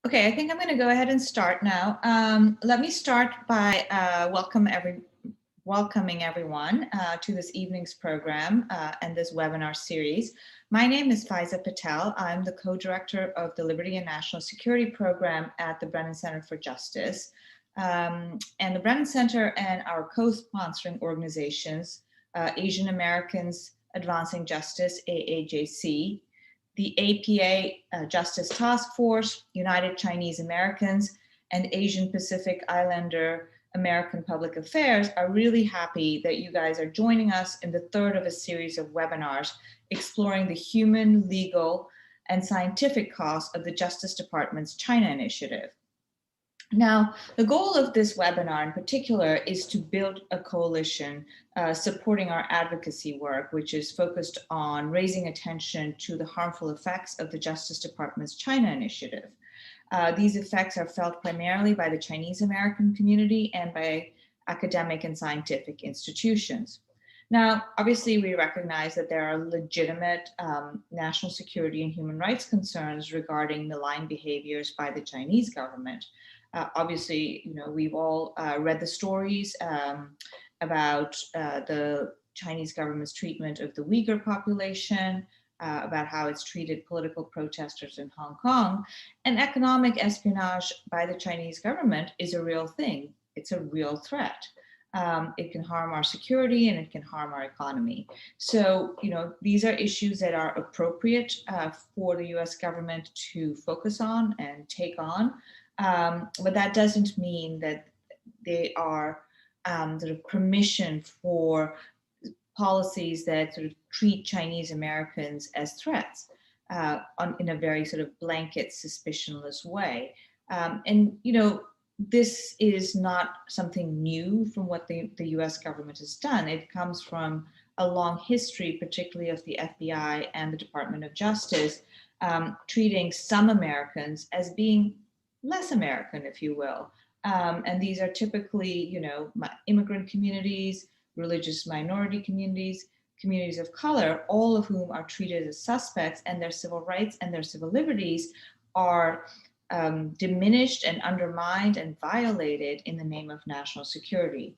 Okay, I think I'm going to go ahead and start now. Let me start by welcoming everyone to this evening's program and this webinar series. My name is Faiza Patel. I'm the co-director of the Liberty and National Security Program at the Brennan Center for Justice. And the Brennan Center and our co-sponsoring organizations, Asian Americans Advancing Justice, AAJC, the APA Justice Task Force, United Chinese Americans, and Asian Pacific Islander American Public Affairs are really happy that you guys are joining us in the third of a series of webinars exploring the human, legal, and scientific costs of the Justice Department's China Initiative. Now, the goal of this webinar in particular is to build a coalition supporting our advocacy work, which is focused on raising attention to the harmful effects of the Justice Department's China Initiative. These effects are felt primarily by the Chinese American community and by academic and scientific institutions. Now, obviously, we recognize that there are legitimate national security and human rights concerns regarding malign behaviors by the Chinese government. Obviously, we've all read the stories about the Chinese government's treatment of the Uyghur population, about how it's treated political protesters in Hong Kong. And economic espionage by the Chinese government is a real thing. It's a real threat. It can harm our security and it can harm our economy. So, these are issues that are appropriate for the US government to focus on and take on. But that doesn't mean that they are sort of permission for policies that sort of treat Chinese Americans as threats in a very sort of blanket, suspicionless way. This is not something new from what the US government has done. It comes from a long history, particularly of the FBI and the Department of Justice, treating some Americans as being less American, if you will. And these are typically, immigrant communities, religious minority communities, communities of color, all of whom are treated as suspects, and their civil rights and their civil liberties are diminished and undermined and violated in the name of national security.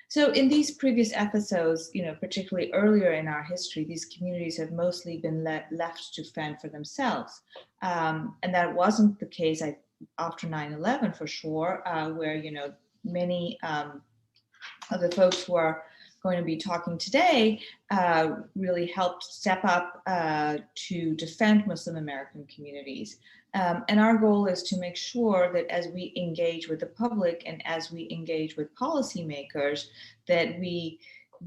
So in these previous episodes, particularly earlier in our history, these communities have mostly been left to fend for themselves. And that wasn't the case after 9/11 for sure, where, many of the folks who are going to be talking today really helped step up to defend Muslim American communities. And our goal is to make sure that as we engage with the public and as we engage with policymakers, that we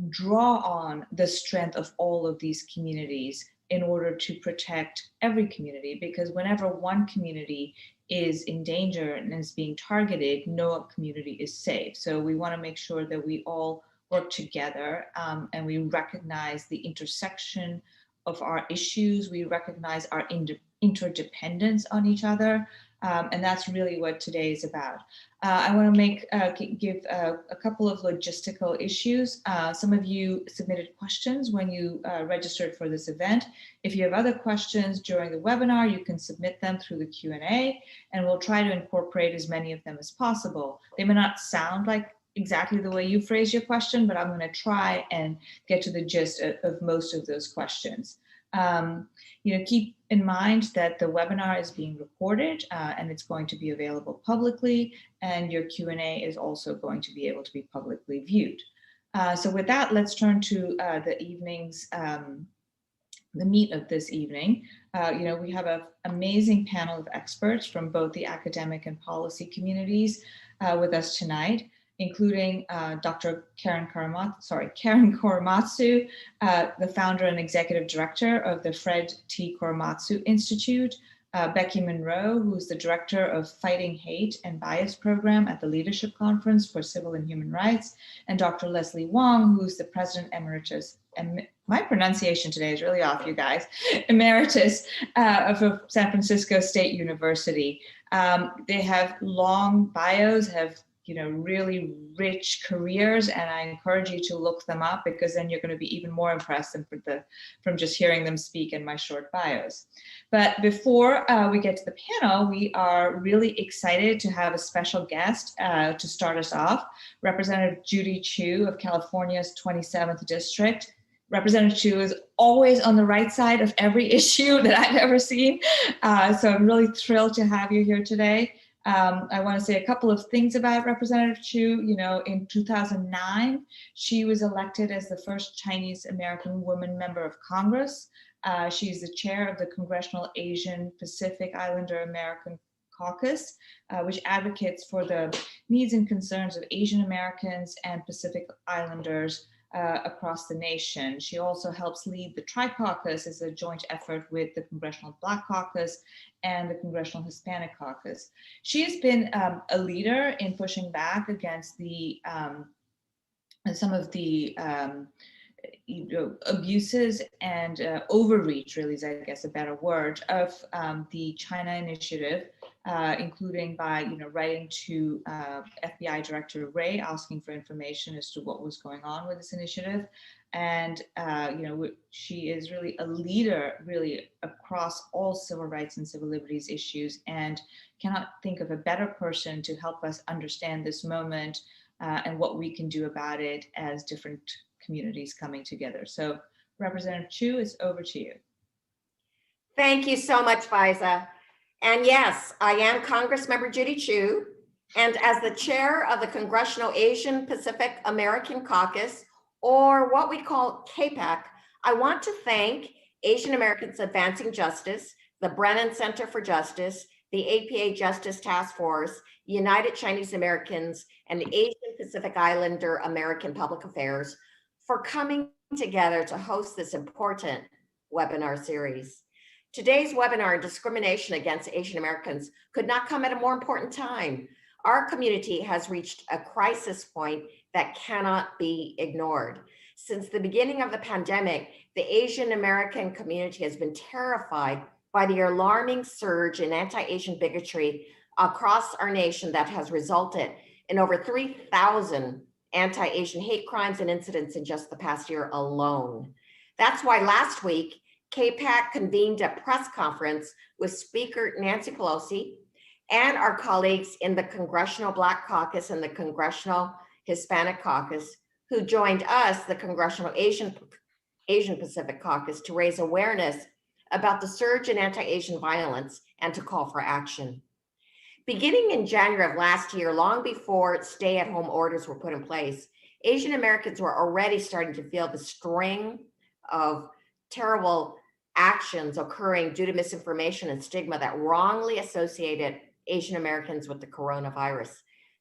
draw on the strength of all of these communities in order to protect every community, because whenever one community is in danger and is being targeted, no community is safe. So we want to make sure that we all work together and we recognize the intersection of our issues. We recognize our interdependence on each other. And that's really what today is about. I want to give a couple of logistical issues. Some of you submitted questions when you registered for this event. If you have other questions during the webinar, you can submit them through the Q&A, and we'll try to incorporate as many of them as possible. They may not sound like exactly the way you phrase your question, but I'm going to try and get to the gist of most of those questions. Keep in mind that the webinar is being recorded and it's going to be available publicly, and your Q&A is also going to be able to be publicly viewed. So with that, let's turn to the meat of this evening. We have an amazing panel of experts from both the academic and policy communities with us tonight, including Dr. Karen Karamatsu, the founder and executive director of the Fred T. Karamatsu Institute, Becky Monroe, who's the director of Fighting Hate and Bias Program at the Leadership Conference for Civil and Human Rights, and Dr. Leslie Wong, who's the president emeritus, and my pronunciation today is really off, you guys, emeritus of San Francisco State University. They have long bios, have really rich careers, and I encourage you to look them up, because then you're going to be even more impressed than from just hearing them speak in my short bios. But before we get to the panel, we are really excited to have a special guest to start us off, Representative Judy Chu of California's 27th District. Representative Chu is always on the right side of every issue that I've ever seen. So I'm really thrilled to have you here today. I want to say a couple of things about Representative Chu. In 2009, she was elected as the first Chinese American woman member of Congress. She's the chair of the Congressional Asian Pacific Islander American Caucus, which advocates for the needs and concerns of Asian Americans and Pacific Islanders across the nation. She also helps lead the Tri-Caucus as a joint effort with the Congressional Black Caucus and the Congressional Hispanic Caucus. She has been a leader in pushing back against some of the abuses and overreach, really is, I guess, a better word, of the China Initiative, including by writing to FBI Director Wray asking for information as to what was going on with this initiative. And she is really a leader, really across all civil rights and civil liberties issues, and cannot think of a better person to help us understand this moment and what we can do about it as different communities coming together. So Representative Chu, it's over to you. Thank you so much, Faiza. And yes, I am Congressmember Judy Chu, and as the chair of the Congressional Asian Pacific American Caucus, or what we call KPAC, I want to thank Asian Americans Advancing Justice, the Brennan Center for Justice, the APA Justice Task Force, United Chinese Americans, and the Asian Pacific Islander American Public Affairs for coming together to host this important webinar series. Today's webinar, Discrimination Against Asian Americans, could not come at a more important time. Our community has reached a crisis point that cannot be ignored. Since the beginning of the pandemic, the Asian American community has been terrified by the alarming surge in anti-Asian bigotry across our nation that has resulted in over 3,000 anti-Asian hate crimes and incidents in just the past year alone. That's why last week, KPAC convened a press conference with Speaker Nancy Pelosi and our colleagues in the Congressional Black Caucus and the Congressional Hispanic Caucus, who joined us, the Congressional Asian Pacific Caucus, to raise awareness about the surge in anti-Asian violence and to call for action. Beginning in January of last year, long before stay-at-home orders were put in place, Asian Americans were already starting to feel the string of terrible actions occurring due to misinformation and stigma that wrongly associated Asian Americans with the coronavirus.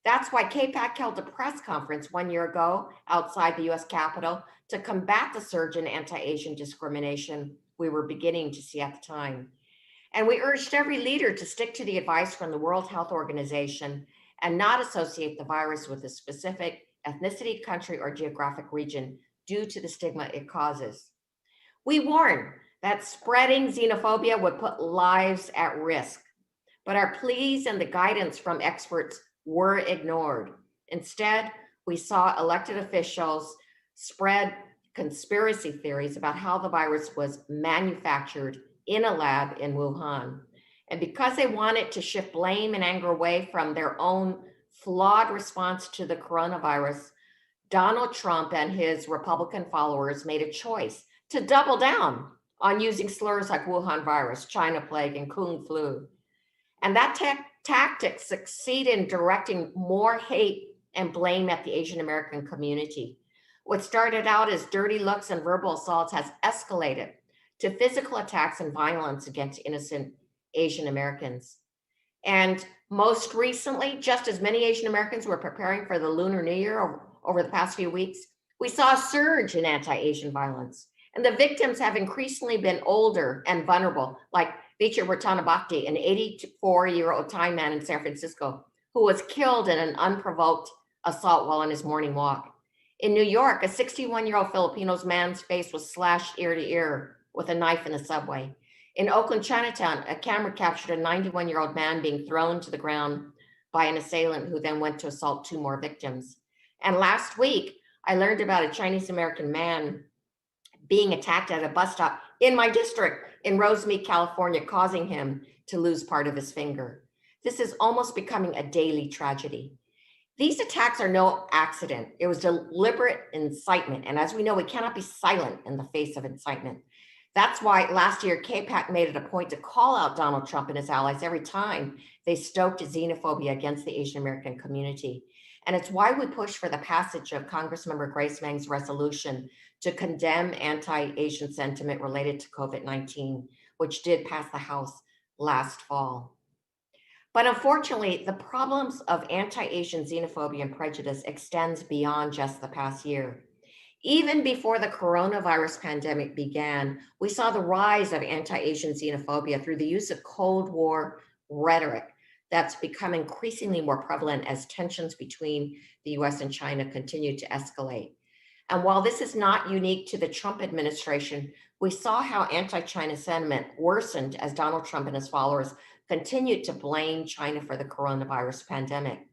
That's why KPAC held a press conference 1 year ago outside the US Capitol to combat the surge in anti-Asian discrimination we were beginning to see at the time. And we urged every leader to stick to the advice from the World Health Organization and not associate the virus with a specific ethnicity, country, or geographic region due to the stigma it causes. We warn that spreading xenophobia would put lives at risk, but our pleas and the guidance from experts were ignored. Instead, we saw elected officials spread conspiracy theories about how the virus was manufactured in a lab in Wuhan. And because they wanted to shift blame and anger away from their own flawed response to the coronavirus, Donald Trump and his Republican followers made a choice to double down on using slurs like Wuhan virus, China plague, and Kung flu. And that tactic succeeded in directing more hate and blame at the Asian American community. What started out as dirty looks and verbal assaults has escalated to physical attacks and violence against innocent Asian Americans. And most recently, just as many Asian Americans were preparing for the Lunar New Year over the past few weeks, we saw a surge in anti-Asian violence. And the victims have increasingly been older and vulnerable, like Vichya Ratanabhakti, an 84-year-old Thai man in San Francisco, who was killed in an unprovoked assault while on his morning walk. In New York, a 61-year-old Filipino man's face was slashed ear to ear with a knife in the subway. In Oakland, Chinatown, a camera captured a 91-year-old man being thrown to the ground by an assailant who then went to assault 2 more victims. And last week, I learned about a Chinese American man being attacked at a bus stop in my district in Rosemead, California, causing him to lose part of his finger. This is almost becoming a daily tragedy. These attacks are no accident. It was deliberate incitement. And as we know, we cannot be silent in the face of incitement. That's why last year, KPAC made it a point to call out Donald Trump and his allies every time they stoked xenophobia against the Asian American community. And it's why we pushed for the passage of Congressmember Grace Meng's resolution to condemn anti-Asian sentiment related to COVID-19, which did pass the House last fall. But unfortunately, the problems of anti-Asian xenophobia and prejudice extends beyond just the past year. Even before the coronavirus pandemic began, we saw the rise of anti-Asian xenophobia through the use of Cold War rhetoric that's become increasingly more prevalent as tensions between the US and China continue to escalate. And while this is not unique to the Trump administration, we saw how anti-China sentiment worsened as Donald Trump and his followers continued to blame China for the coronavirus pandemic.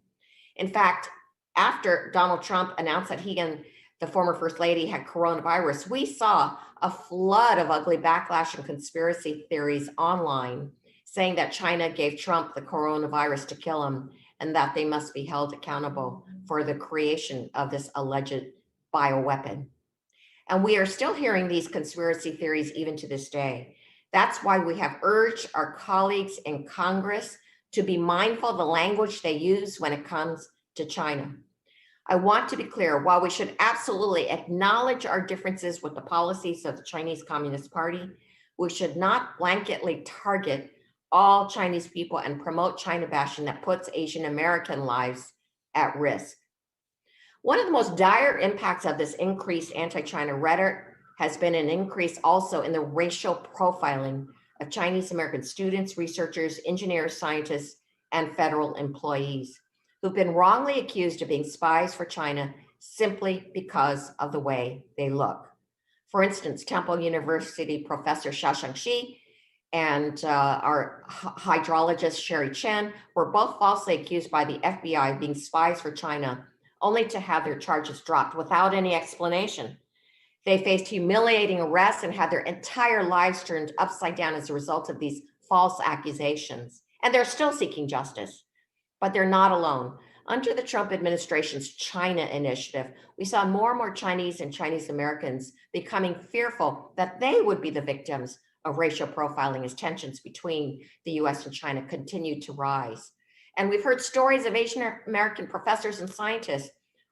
In fact, after Donald Trump announced that he and the former First Lady had coronavirus, we saw a flood of ugly backlash and conspiracy theories online saying that China gave Trump the coronavirus to kill him and that they must be held accountable for the creation of this alleged bioweapon. And we are still hearing these conspiracy theories even to this day. That's why we have urged our colleagues in Congress to be mindful of the language they use when it comes to China. I want to be clear, while we should absolutely acknowledge our differences with the policies of the Chinese Communist Party, we should not blanketly target all Chinese people and promote China bashing that puts Asian American lives at risk. One of the most dire impacts of this increased anti-China rhetoric has been an increase also in the racial profiling of Chinese American students, researchers, engineers, scientists, and federal employees who've been wrongly accused of being spies for China simply because of the way they look. For instance, Temple University professor Xiaosheng Shi and our hydrologist Sherry Chen were both falsely accused by the FBI of being spies for China, only to have their charges dropped without any explanation. They faced humiliating arrests and had their entire lives turned upside down as a result of these false accusations. And they're still seeking justice, but they're not alone. Under the Trump administration's China initiative, we saw more and more Chinese and Chinese Americans becoming fearful that they would be the victims of racial profiling as tensions between the US and China continued to rise. And we've heard stories of Asian American professors and scientists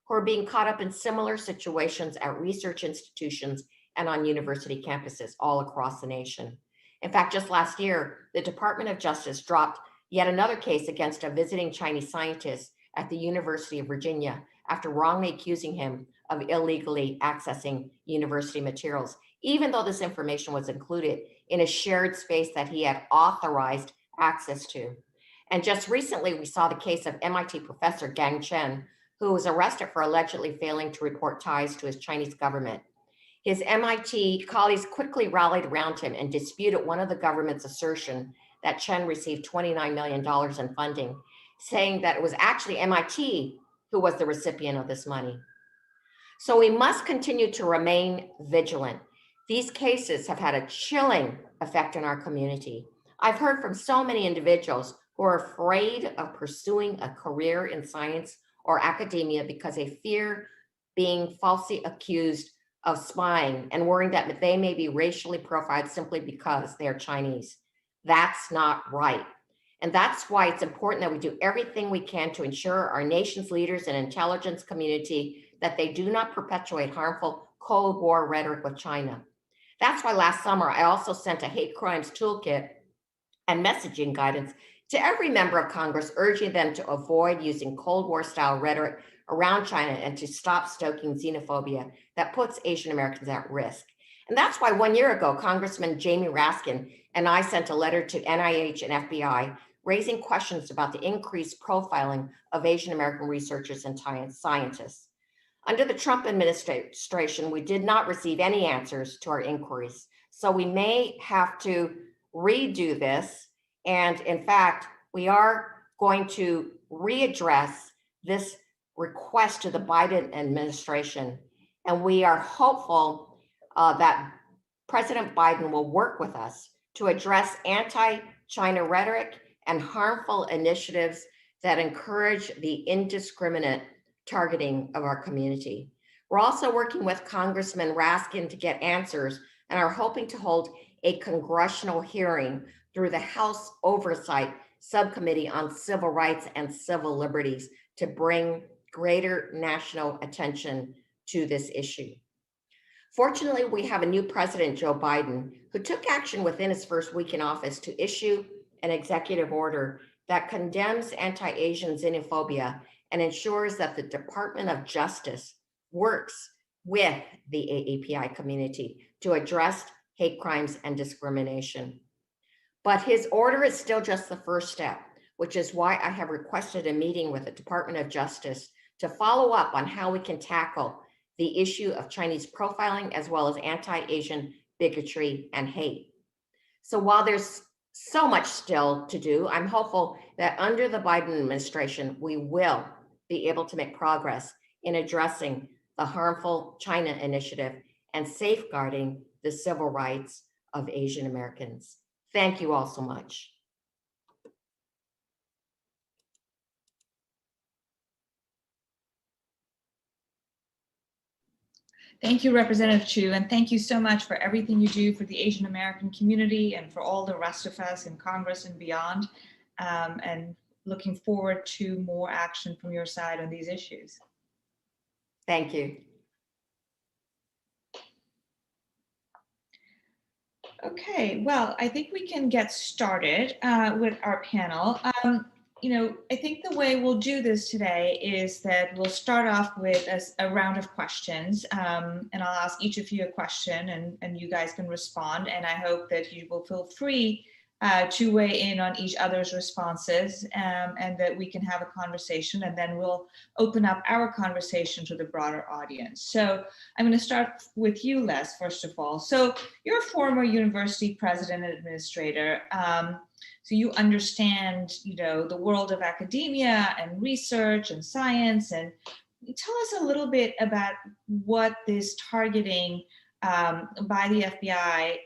who are being caught up in similar situations at research institutions and on university campuses all across the nation. In fact, just last year, the Department of Justice dropped yet another case against a visiting Chinese scientist at the University of Virginia after wrongly accusing him of illegally accessing university materials, even though this information was included in a shared space that he had authorized access to. And just recently, we saw the case of MIT professor Gang Chen, who was arrested for allegedly failing to report ties to his Chinese government. His MIT colleagues quickly rallied around him and disputed one of the government's assertion that Chen received $29 million in funding, saying that it was actually MIT who was the recipient of this money. So we must continue to remain vigilant. These cases have had a chilling effect on our community. I've heard from so many individuals who are afraid of pursuing a career in science or academia because they fear being falsely accused of spying and worrying that they may be racially profiled simply because they are Chinese. That's not right. And that's why it's important that we do everything we can to ensure our nation's leaders and intelligence community that they do not perpetuate harmful Cold War rhetoric with China. That's why last summer, I also sent a hate crimes toolkit and messaging guidance to every member of Congress, urging them to avoid using Cold War style rhetoric around China and to stop stoking xenophobia that puts Asian Americans at risk. And that's why 1 year ago, Congressman Jamie Raskin and I sent a letter to NIH and FBI raising questions about the increased profiling of Asian American researchers and scientists. Under the Trump administration, we did not receive any answers to our inquiries. So we may have to redo this. And in fact, we are going to readdress this request to the Biden administration. And we are hopeful that President Biden will work with us to address anti-China rhetoric and harmful initiatives that encourage the indiscriminate targeting of our community. We're also working with Congressman Raskin to get answers and are hoping to hold a congressional hearing through the House Oversight Subcommittee on Civil Rights and Civil Liberties to bring greater national attention to this issue. Fortunately, we have a new president, Joe Biden, who took action within his first week in office to issue an executive order that condemns anti-Asian xenophobia and ensures that the Department of Justice works with the AAPI community to address hate crimes and discrimination. But his order is still just the first step, which is why I have requested a meeting with the Department of Justice to follow up on how we can tackle the issue of Chinese profiling, as well as anti-Asian bigotry and hate. So while there's so much still to do, I'm hopeful that under the Biden administration, we will be able to make progress in addressing the harmful China initiative and safeguarding the civil rights of Asian Americans. Thank you all so much. Thank you, Representative Chu, and thank you so much for everything you do for the Asian American community and for all the rest of us in Congress and beyond, and looking forward to more action from your side on these issues. Thank you. Okay, well, I think we can get started with our panel. I think the way we'll do this today is that we'll start off with a round of questions, and I'll ask each of you a question, and you guys can respond. And I hope that you will feel free to weigh in on each other's responses, and that we can have a conversation, and then we'll open up our conversation to the broader audience. So I'm going to start with you, Les, first of all. So you're a former university president and administrator. So you understand, the world of academia and research and science. And tell us a little bit about what this targeting by the FBI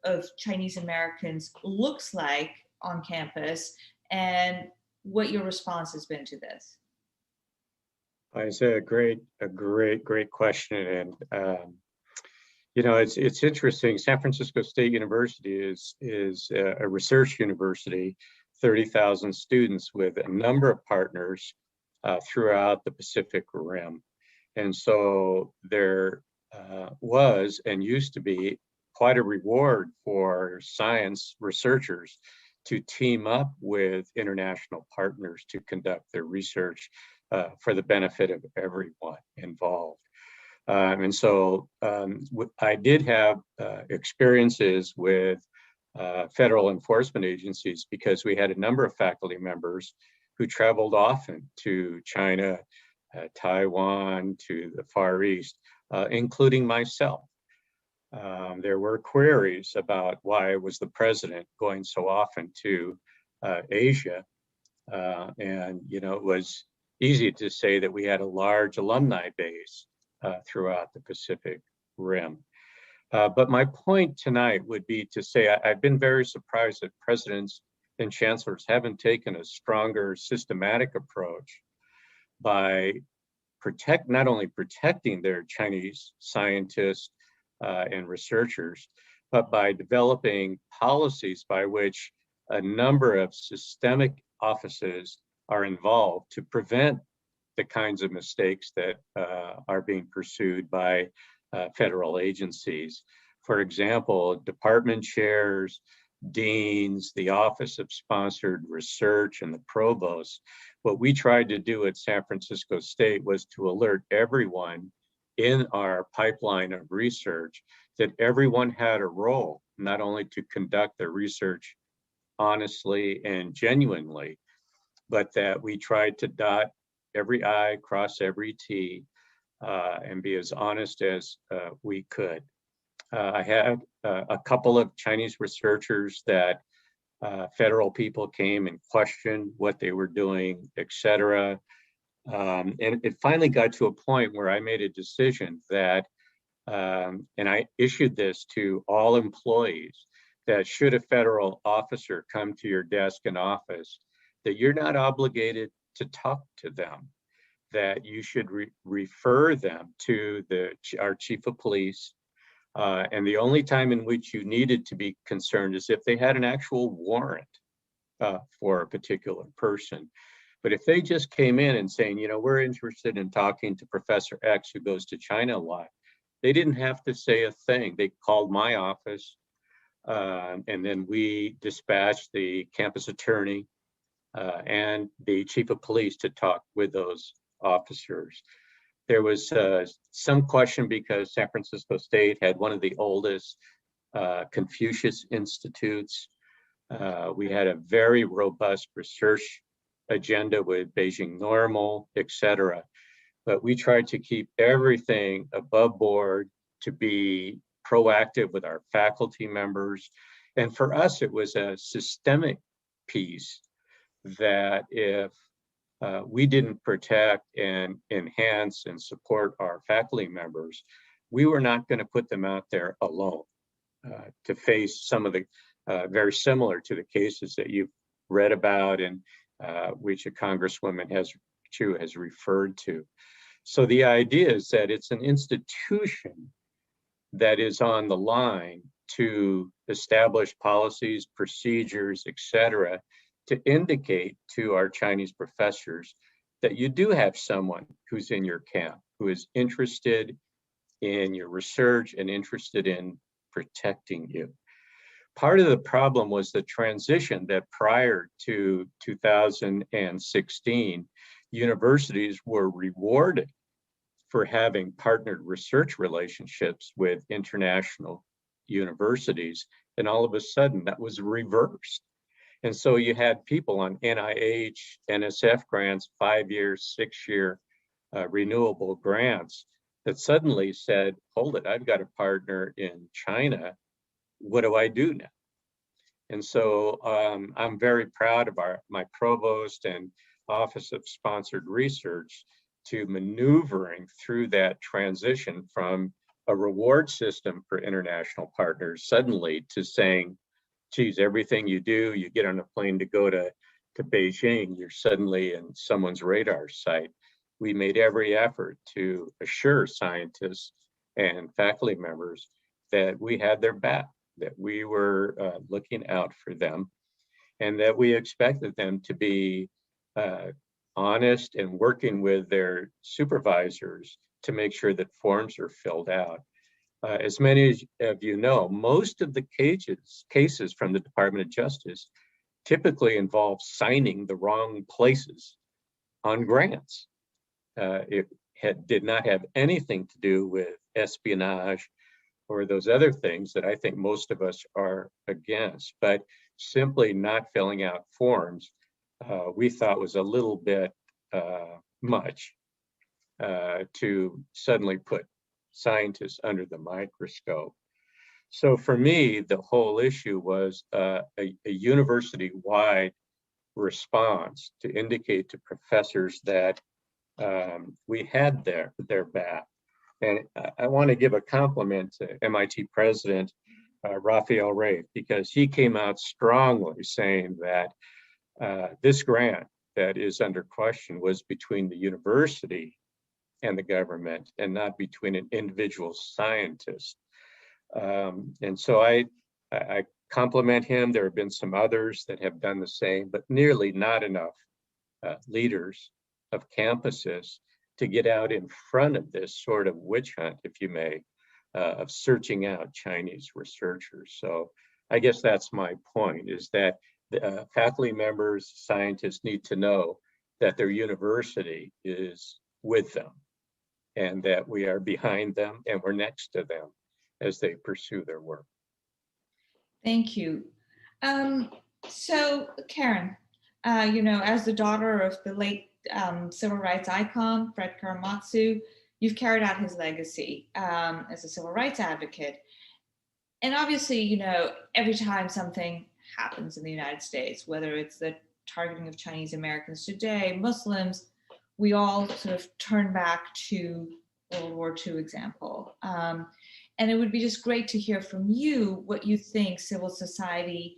of Chinese Americans looks like on campus, and what your response has been to this. It's a great question, and it's interesting. San Francisco State University is a research university, 30,000 students with a number of partners throughout the Pacific Rim. And so there was and used to be quite a reward for science researchers to team up with international partners to conduct their research for the benefit of everyone involved. And so I did have experiences with federal enforcement agencies, because we had a number of faculty members who traveled often to China, Taiwan, to the Far East, including myself. There were queries about why was the president going so often to Asia. And, it was easy to say that we had a large alumni base throughout the Pacific Rim. But my point tonight would be to say I've been very surprised that presidents and chancellors haven't taken a stronger systematic approach by not only protecting their Chinese scientists and researchers, but by developing policies by which a number of systemic offices are involved to prevent the kinds of mistakes that are being pursued by federal agencies. For example, department chairs, deans, the Office of Sponsored Research, and the provost. What we tried to do at San Francisco State was to alert everyone in our pipeline of research that everyone had a role, not only to conduct their research honestly and genuinely, but that we tried to dot every I, cross every T, and be as honest as we could. I had a couple of Chinese researchers that Federal people came and questioned what they were doing, etc. And it finally got to a point where I made a decision that, and I issued this to all employees, that should a federal officer come to your desk in office, that you're not obligated to talk to them, that you should refer them to our chief of police. And the only time in which you needed to be concerned is if they had an actual warrant for a particular person. But if they just came in and saying, we're interested in talking to Professor X who goes to China a lot, they didn't have to say a thing. They called my office, and then we dispatched the campus attorney and the chief of police to talk with those officers. There was some question because San Francisco State had one of the oldest Confucius Institutes. We had a very robust research agenda with Beijing Normal, etc. But we tried to keep everything above board, to be proactive with our faculty members. And for us, it was a systemic piece that if we didn't protect and enhance and support our faculty members, we were not going to put them out there alone to face some of the very similar to the cases that you've read about and which a Congresswoman Chu has referred to. So the idea is that it's an institution that is on the line to establish policies, procedures, etc., to indicate to our Chinese professors that you do have someone who's in your camp, who is interested in your research and interested in protecting you. Part of the problem was the transition that prior to 2016, universities were rewarded for having partnered research relationships with international universities. And all of a sudden that was reversed. And so you had people on NIH, NSF grants, 5-year, 6-year renewable grants that suddenly said, hold it, I've got a partner in China. What do I do now? And so I'm very proud of my provost and Office of Sponsored Research to maneuvering through that transition from a reward system for international partners suddenly to saying, geez, everything you do, you get on a plane to go to Beijing, you're suddenly in someone's radar site. We made every effort to assure scientists and faculty members that we had their back, that we were looking out for them, and that we expected them to be honest and working with their supervisors to make sure that forms are filled out. As many of you know, most of the cases from the Department of Justice typically involve signing the wrong places on grants. It did not have anything to do with espionage or those other things that I think most of us are against, but simply not filling out forms we thought was a little bit much to suddenly put scientists under the microscope. So for me, the whole issue was a university-wide response to indicate to professors that we had their back. And I want to give a compliment to MIT President Raphael Rafe, because he came out strongly saying that this grant that is under question was between the university and the government and not between an individual scientist. And so I compliment him. There have been some others that have done the same, but nearly not enough leaders of campuses to get out in front of this sort of witch hunt, if you may, of searching out Chinese researchers. So I guess that's my point, is that faculty members, scientists need to know that their university is with them and that we are behind them and we're next to them as they pursue their work. Thank you. So Karen, as the daughter of the late civil rights icon, Fred Karamatsu, you've carried out his legacy as a civil rights advocate. And obviously, every time something happens in the United States, whether it's the targeting of Chinese Americans today, Muslims, we all sort of turn back to World War II example. And it would be just great to hear from you what you think civil society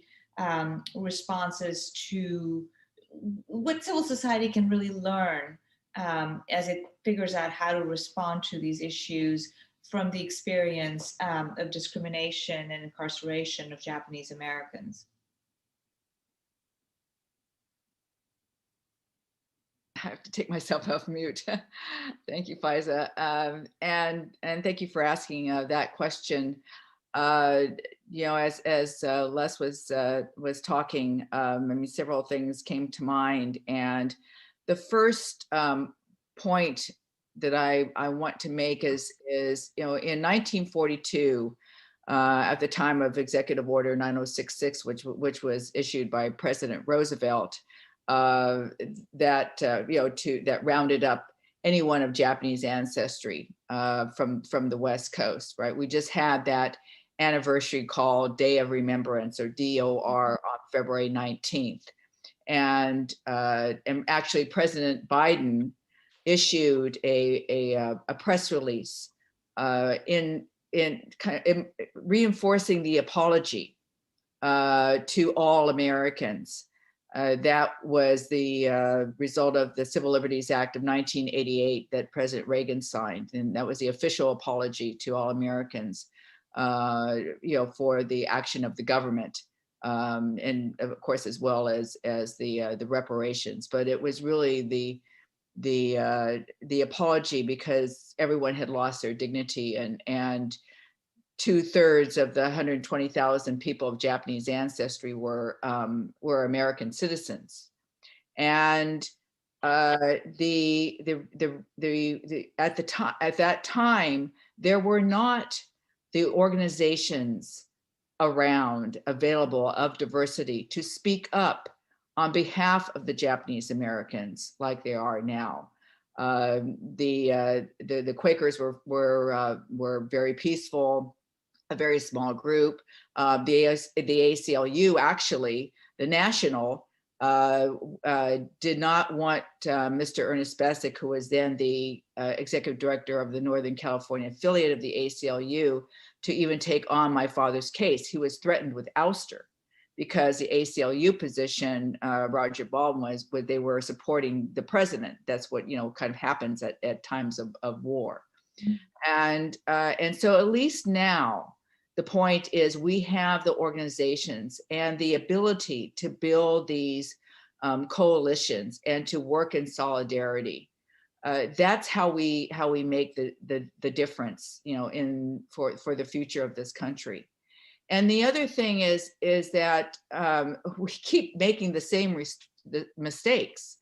responses to, what civil society can really learn as it figures out how to respond to these issues from the experience of discrimination and incarceration of Japanese Americans. I have to take myself off mute. Thank you, Faiza. And thank you for asking that question. You know, as Les was talking, I mean, several things came to mind, and the first point that I want to make is you know, in 1942, at the time of Executive Order 9066, which was issued by President Roosevelt, that you know, that rounded up anyone of Japanese ancestry from the West Coast, right? We just had that anniversary called Day of Remembrance, or DOR, on February 19th. And actually President Biden issued a press release in reinforcing the apology to all Americans. That was the result of the Civil Liberties Act of 1988 that President Reagan signed, and that was the official apology to all Americans, you know, for the action of the government, and of course as well as the reparations. But it was really the apology, because everyone had lost their dignity, and 2/3 of the 120,000 people of Japanese ancestry were American citizens. And at that time, there were not the organizations around available of diversity to speak up on behalf of the Japanese Americans like they are now. The Quakers were very peaceful, a very small group. The ACLU, actually, the national, did not want Mr. Ernest Bessick, who was then the executive director of the Northern California affiliate of the ACLU, to even take on my father's case. He was threatened with ouster because the ACLU position, Roger Baldwin, they were supporting the president. That's what, you know, kind of happens at times of war. And so at least now, the point is we have the organizations and the ability to build these coalitions and to work in solidarity. That's how we make the difference, you know, for the future of this country. And the other thing is that we keep making the same mistakes.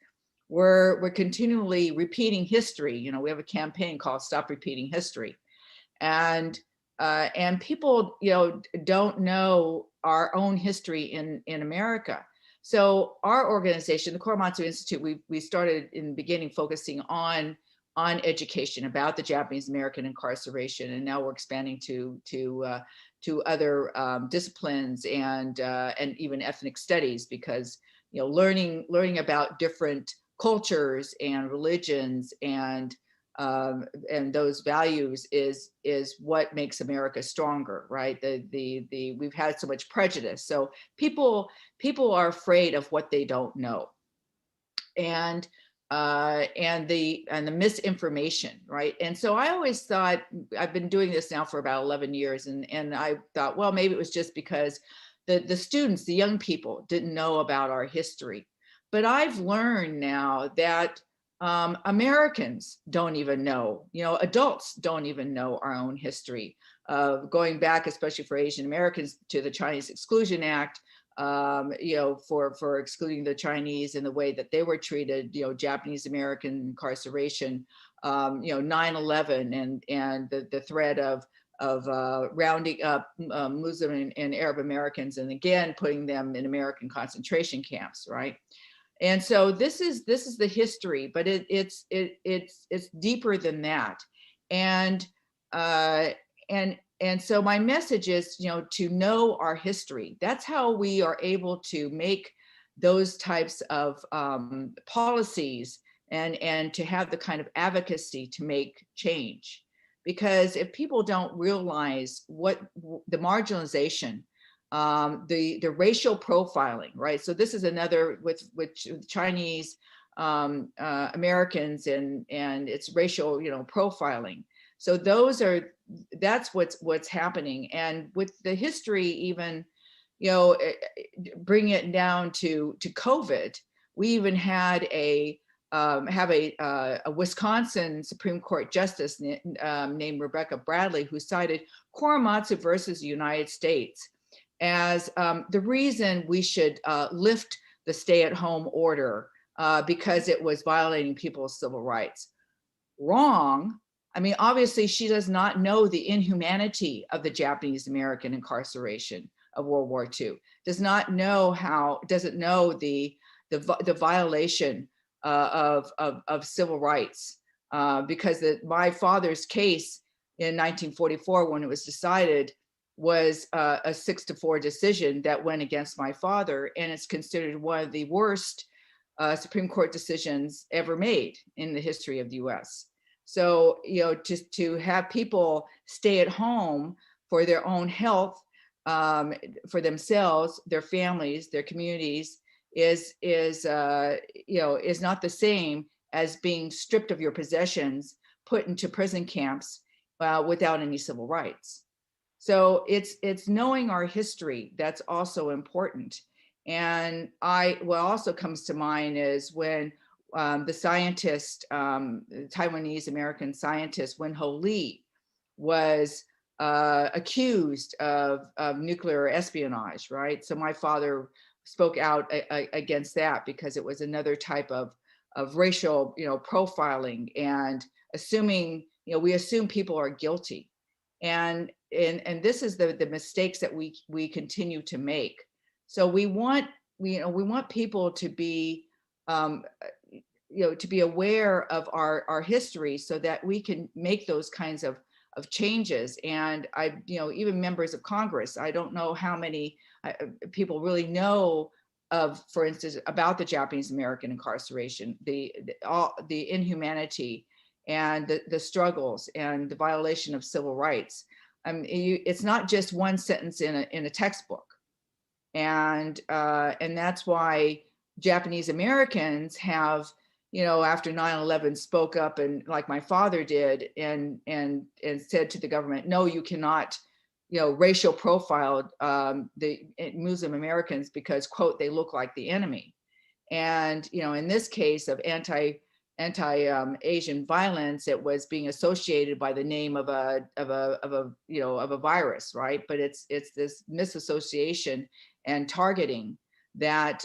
We're continually repeating history. You know, we have a campaign called Stop Repeating History, and people, you know, don't know our own history in America. So our organization, the Karamatsu Institute, we started in the beginning focusing on education about the Japanese American incarceration, and now we're expanding to other disciplines and even ethnic studies, because, you know, learning about different cultures and religions and those values is what makes America stronger, right? We've had so much prejudice, so people are afraid of what they don't know, and the misinformation, right? And so I always thought, I've been doing this now for about 11 years, and I thought, well, maybe it was just because the students, the young people, didn't know about our history. But I've learned now that Americans don't even know, you know, adults don't even know our own history, going back, especially for Asian Americans, to the Chinese Exclusion Act, you know, for excluding the Chinese and the way that they were treated, you know, Japanese American incarceration, you know, 9/11 and the threat of rounding up Muslim and Arab Americans, and again putting them in American concentration camps, right? And so this is the history, but it's deeper than that, and and so my message is, to know our history. That's how we are able to make those types of policies and to have the kind of advocacy to make change. Because if people don't realize what the marginalization, the racial profiling, right? So this is another with Chinese Americans and it's racial, profiling. So that's what's happening. And with the history, even, bring it down to COVID, we even had a Wisconsin Supreme Court justice named Rebecca Bradley, who cited Karamatsu versus the United States as the reason we should lift the stay-at-home order because it was violating people's civil rights. Wrong. I mean, obviously, she does not know the inhumanity of the Japanese American incarceration of World War II. Doesn't know the violation of civil rights, because my father's case in 1944, when it was decided, was a 6-4 decision that went against my father, and it's considered one of the worst Supreme Court decisions ever made in the history of the U.S. So, just to have people stay at home for their own health, for themselves, their families, their communities, is not the same as being stripped of your possessions, put into prison camps without any civil rights. So it's knowing our history that's also important. And what also comes to mind is when the scientist, Taiwanese American scientist Wen-Ho Lee, was accused of nuclear espionage, right? So my father spoke out against that because it was another type of racial, profiling and assuming, we assume people are guilty. And this is the mistakes that we continue to make. So we want people to be to be aware of our history so that we can make those kinds of changes. And even members of Congress, I don't know how many people really know of, for instance, about the Japanese American incarceration, the inhumanity and the struggles and the violation of civil rights. It's not just one sentence in a textbook. And that's why Japanese Americans have, after 9/11 spoke up, and like my father did, and said to the government, no, you cannot, racial profile the Muslim Americans because, quote, they look like the enemy. And, in this case of anti-Asian violence, it was being associated by the name of a virus, right? But it's this misassociation and targeting that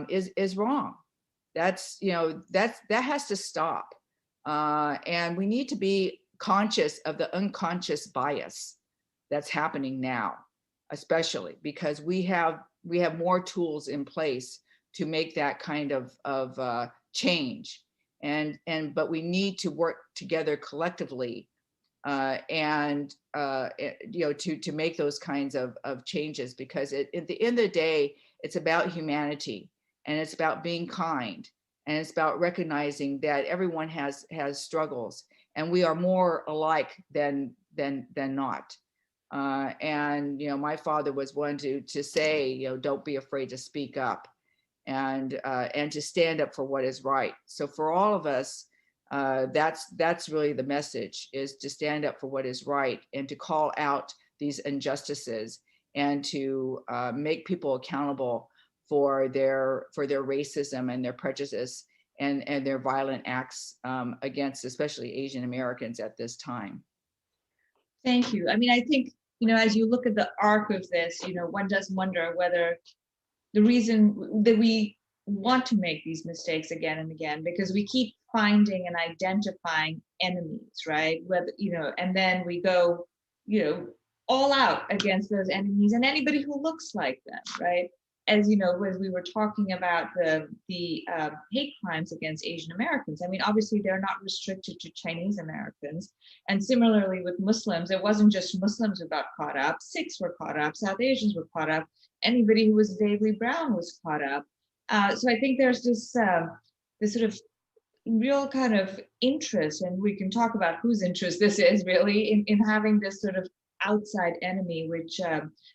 is wrong. That has to stop, and we need to be conscious of the unconscious bias that's happening now, especially because we have more tools in place to make that kind of change, but we need to work together collectively and to make those kinds of changes, because at the end of the day, it's about humanity, and it's about being kind, and it's about recognizing that everyone has struggles, and we are more alike than not. And my father was one to say, don't be afraid to speak up, and to stand up for what is right. So for all of us, that's really the message, is to stand up for what is right and to call out these injustices, and to make people accountable for their racism and their prejudice and their violent acts against especially Asian Americans at this time. Thank you. I mean, I think, as you look at the arc of this, one does wonder whether the reason that we want to make these mistakes again and again, because we keep finding and identifying enemies, right? Whether, and then we go, all out against those enemies and anybody who looks like them, right? as you know, as we were talking about the hate crimes against Asian Americans, I mean, obviously they're not restricted to Chinese Americans. And similarly with Muslims, it wasn't just Muslims who got caught up, Sikhs were caught up, South Asians were caught up, anybody who was vaguely brown was caught up. So I think there's this sort of real kind of interest, and we can talk about whose interest this is really in having this sort of outside enemy which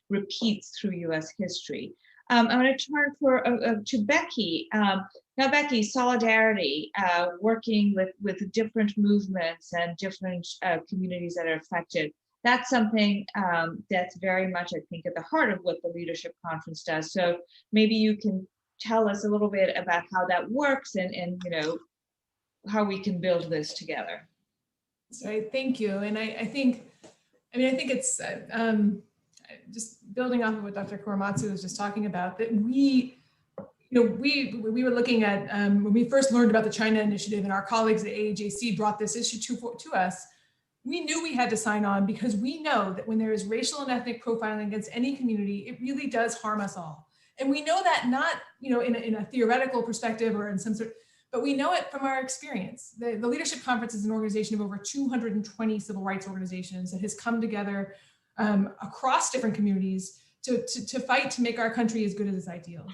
repeats through US history. I'm going to turn to Becky. Now, Becky, solidarity, working with different movements and different communities that are affected, that's something that's very much, I think, at the heart of what the Leadership Conference does. So maybe you can tell us a little bit about how that works and you know, how we can build this together. So thank you. And I think it's just building off of what Dr. Karamatsu was just talking about, that we were looking at, when we first learned about the China initiative and our colleagues at AAJC brought this issue to us, we knew we had to sign on because we know that when there is racial and ethnic profiling against any community, it really does harm us all. And we know that not, you know, in a theoretical perspective or in some sort, but we know it from our experience. The Leadership Conference is an organization of over 220 civil rights organizations that has come together across different communities to fight to make our country as good as its ideals.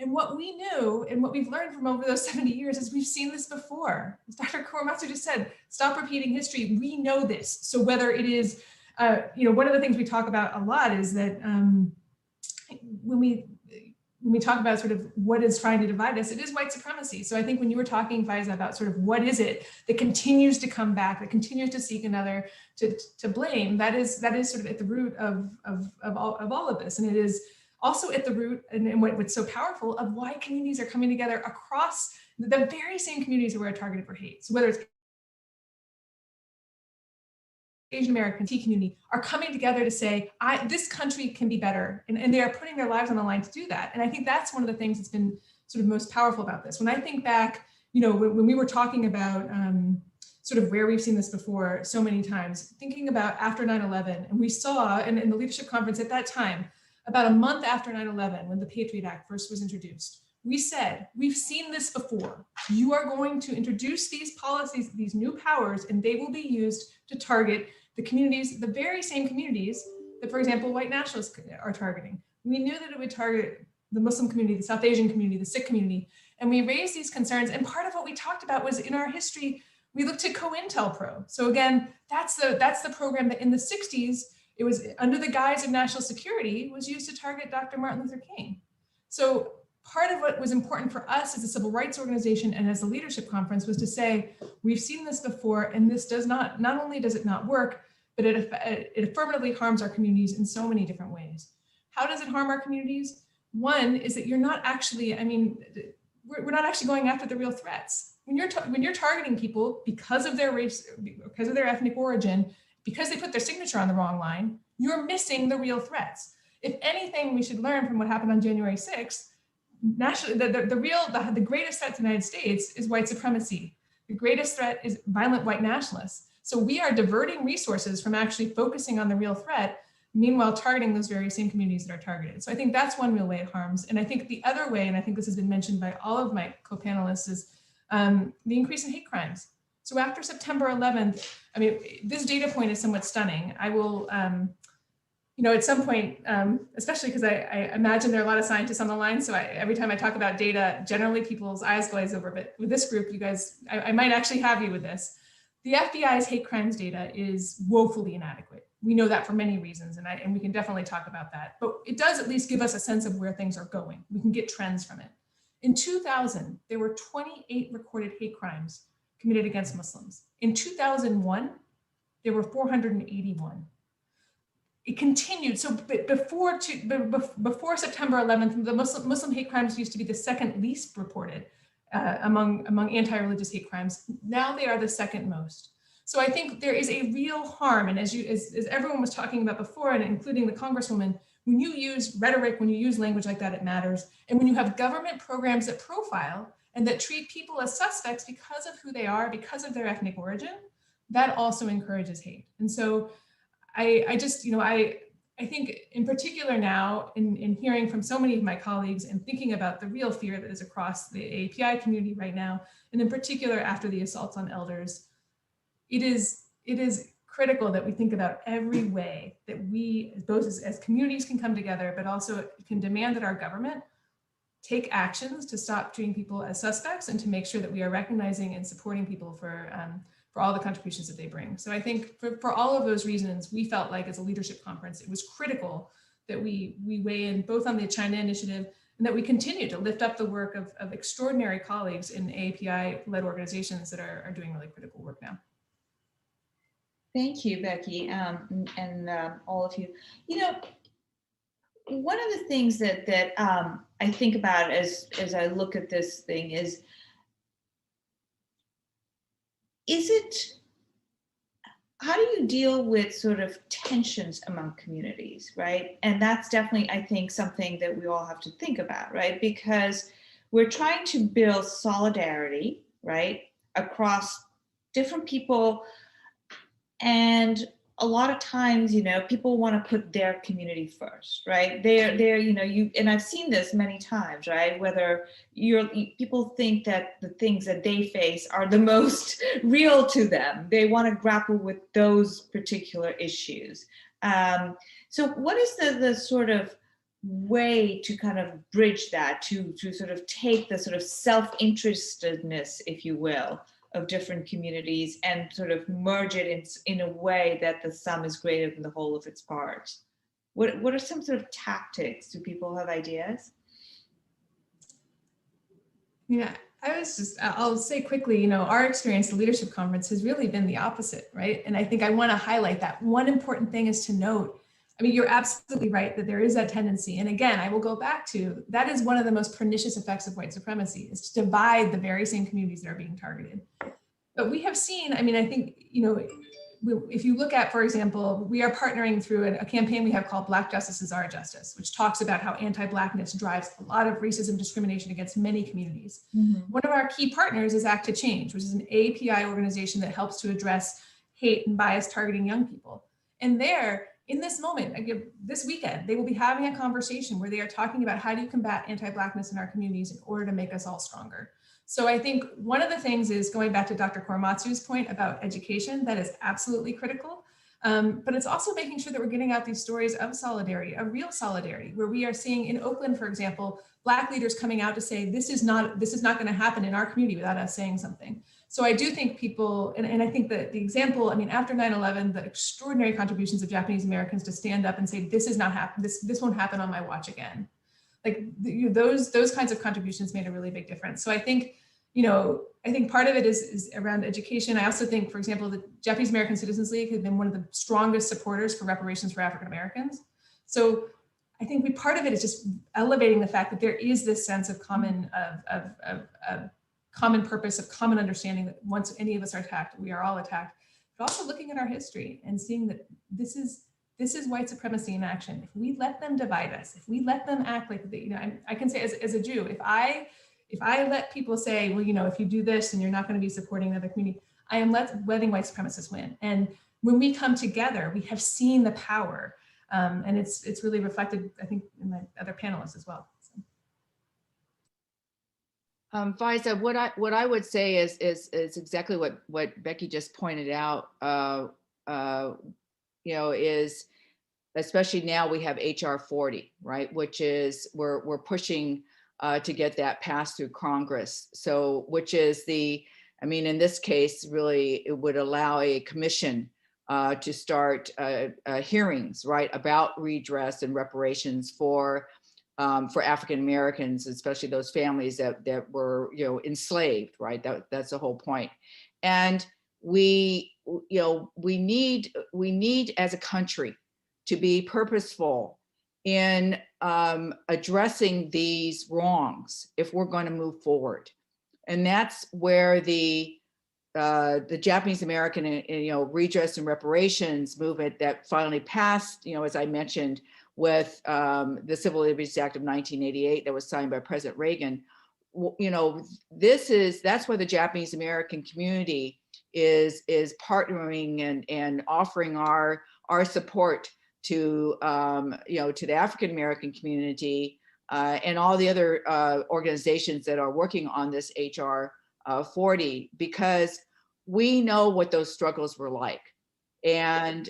And what we knew and what we've learned from over those 70 years is we've seen this before. As Dr. Karamatsu just said, stop repeating history. We know this. So whether it is, you know, one of the things we talk about a lot is that when we talk about sort of what is trying to divide us, it is white supremacy. So I think when you were talking, Faiza, about sort of what is it that continues to come back, that continues to seek another to blame, that is sort of at the root of all of this. And it is also at the root, and what's so powerful, of why communities are coming together across the very same communities that were targeted for hate. So whether it's Asian American T community are coming together to say, this country can be better. And they are putting their lives on the line to do that. And I think that's one of the things that's been sort of most powerful about this. When I think back, you know, when we were talking about sort of where we've seen this before so many times, thinking about after 9/11, and we saw in the Leadership Conference at that time, about a month after 9/11, when the Patriot Act first was introduced, we said, we've seen this before. You are going to introduce these policies, these new powers, and they will be used to target the communities, the very same communities that, for example, white nationalists are targeting. We knew that it would target the Muslim community, the South Asian community, the Sikh community, and we raised these concerns. And part of what we talked about was, in our history, we looked at COINTELPRO. So again, that's the program that in the 60s, it was under the guise of national security, was used to target Dr. Martin Luther King. So part of what was important for us as a civil rights organization and as a leadership conference was to say, we've seen this before, and this does not only does it not work, but it affirmatively harms our communities in so many different ways. How does it harm our communities? One is that you're not actually, I mean, we're not actually going after the real threats. When you're targeting people because of their race, because of their ethnic origin, because they put their signature on the wrong line, you're missing the real threats. If anything, we should learn from what happened on January 6th. Nationally, the greatest threat to the United States is white supremacy. The greatest threat is violent white nationalists. So we are diverting resources from actually focusing on the real threat, meanwhile targeting those very same communities that are targeted. So I think that's one real way it harms. And I think the other way, and I think this has been mentioned by all of my co-panelists, is the increase in hate crimes. So after September 11th, I mean, this data point is somewhat stunning. I will, you know, at some point, especially because I imagine there are a lot of scientists on the line, so every time I talk about data, generally people's eyes glaze over, but with this group, you guys, I might actually have you with this. The FBI's hate crimes data is woefully inadequate. We know that for many reasons, and we can definitely talk about that, but it does at least give us a sense of where things are going. We can get trends from it. In 2000, there were 28 recorded hate crimes committed against Muslims. In 2001, there were 481. It continued. So before September 11th, the Muslim hate crimes used to be the second least reported among anti-religious hate crimes. Now they are the second most. So I think there is a real harm. And as everyone was talking about before, and including the Congresswoman, when you use rhetoric, when you use language like that, it matters. And when you have government programs that profile and that treat people as suspects because of who they are, because of their ethnic origin, that also encourages hate. And so I just, you know, I think in particular now, in hearing from so many of my colleagues and thinking about the real fear that is across the API community right now, and in particular after the assaults on elders, it is critical that we think about every way that we, both as communities, can come together, but also can demand that our government take actions to stop treating people as suspects and to make sure that we are recognizing and supporting people for all the contributions that they bring. So I think for all of those reasons, we felt like as a leadership conference, it was critical that we weigh in both on the China initiative and that we continue to lift up the work of extraordinary colleagues in API-led organizations that are doing really critical work now. Thank you, Becky, and all of you. You know, one of the things that I think about as I look at this thing is it, how do you deal with sort of tensions among communities, right? And that's definitely, I think, something that we all have to think about, right? Because we're trying to build solidarity, right, across different people. And a lot of times, you know, people want to put their community first, right? They're, you know, and I've seen this many times, right? Whether people think that the things that they face are the most real to them. They want to grapple with those particular issues. So what is the sort of way to kind of bridge that, to sort of take the sort of self-interestedness, if you will, of different communities and sort of merge it in a way that the sum is greater than the whole of its parts? What are some sort of tactics? Do people have ideas? Yeah, I'll say quickly, you know, our experience, the leadership conference, has really been the opposite, right? And I think I want to highlight that. One important thing is to note, I mean, you're absolutely right that there is that tendency. And again, I will go back to, that is one of the most pernicious effects of white supremacy, is to divide the very same communities that are being targeted. But we have seen, I mean, I think, you know, if you look at, for example, we are partnering through a campaign we have called Black Justice is Our Justice, which talks about how anti-Blackness drives a lot of racism, discrimination against many communities. Mm-hmm. One of our key partners is Act to Change, which is an API organization that helps to address hate and bias targeting young people. And there, in this moment, this weekend, they will be having a conversation where they are talking about how do you combat anti-Blackness in our communities in order to make us all stronger. So I think one of the things is, going back to Dr. Karamatsu's point about education, that is absolutely critical. But it's also making sure that we're getting out these stories of solidarity, of real solidarity, where we are seeing in Oakland, for example, Black leaders coming out to say, this is not going to happen in our community without us saying something. So I do think people, and I think that the example, I mean, after 9/11, the extraordinary contributions of Japanese Americans to stand up and say, this is not happen, this won't happen on my watch again. Like those kinds of contributions made a really big difference. So I think, you know, I think part of it is around education. I also think, for example, the Japanese American Citizens League has been one of the strongest supporters for reparations for African Americans. So I think part of it is just elevating the fact that there is this sense of common common purpose, of common understanding that once any of us are attacked, we are all attacked. But also looking at our history and seeing that this is white supremacy in action. If we let them divide us, if we let them act like, you know, I can say as a Jew, if I let people say, well, you know, if you do this, then you're not going to be supporting another community, I am letting white supremacists win. And when we come together, we have seen the power, and it's really reflected, I think, in my other panelists as well. So. Faiza, what I would say is exactly what Becky just pointed out. You know, is especially now we have HR 40, right? Which is we're pushing to get that passed through Congress. So, which is I mean, in this case, really, it would allow a commission to start hearings, right, about redress and reparations for African Americans, especially those families that were, you know, enslaved, right? That's the whole point. And we need as a country to be purposeful in addressing these wrongs if we're going to move forward. And that's where the Japanese American, you know, redress and reparations movement that finally passed, you know, as I mentioned, with the Civil Liberties Act of 1988 that was signed by President Reagan. You know, that's where the Japanese American community is partnering and offering our support to to the African American community and all the other organizations that are working on this HR 40, because we know what those struggles were like, and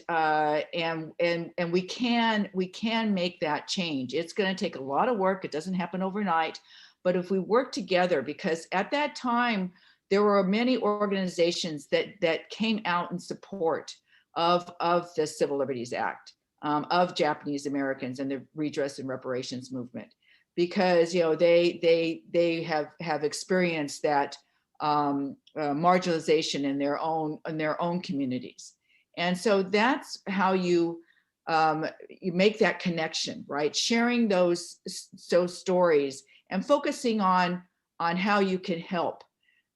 we can make that change. It's going to take a lot of work. It doesn't happen overnight, but if we work together, because at that time there were many organizations that came out in support of the Civil Liberties Act, of Japanese Americans and the redress and reparations movement, because they have experienced that marginalization in their own communities. And so that's how you make that connection, right? Sharing those stories and focusing on how you can help.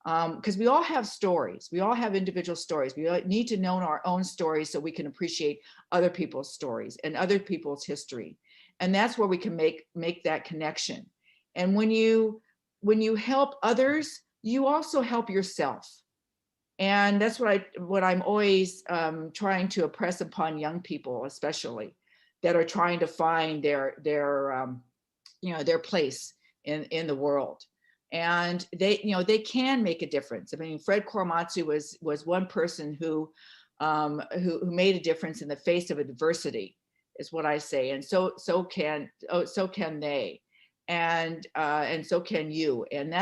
Because we all have stories. We all have individual stories. We need to know our own stories so we can appreciate other people's stories and other people's history. And that's where we can make that connection. And when you help others, you also help yourself. And that's what I'm always trying to impress upon young people, especially that are trying to find their place in the world. And they can make a difference. I mean, Fred Karamatsu was one person who made a difference in the face of adversity, is what I say. And so can they, and so can you. And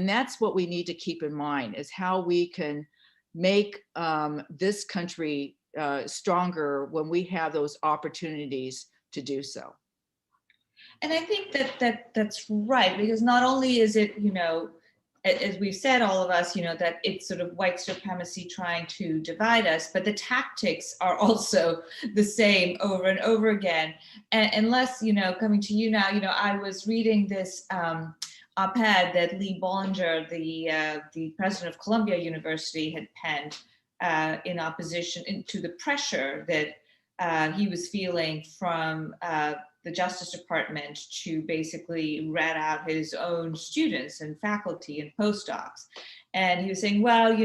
that's what we need to keep in mind, is how we can make this country stronger when we have those opportunities to do so. And I think that's right, because not only is it, as we've said, all of us, that it's sort of white supremacy trying to divide us, but the tactics are also the same over and over again. And unless, coming to you now, I was reading this op-ed that Lee Bollinger, the president of Columbia University, had penned in opposition to the pressure that he was feeling from the Justice Department to basically rat out his own students and faculty and postdocs. And he was saying, well,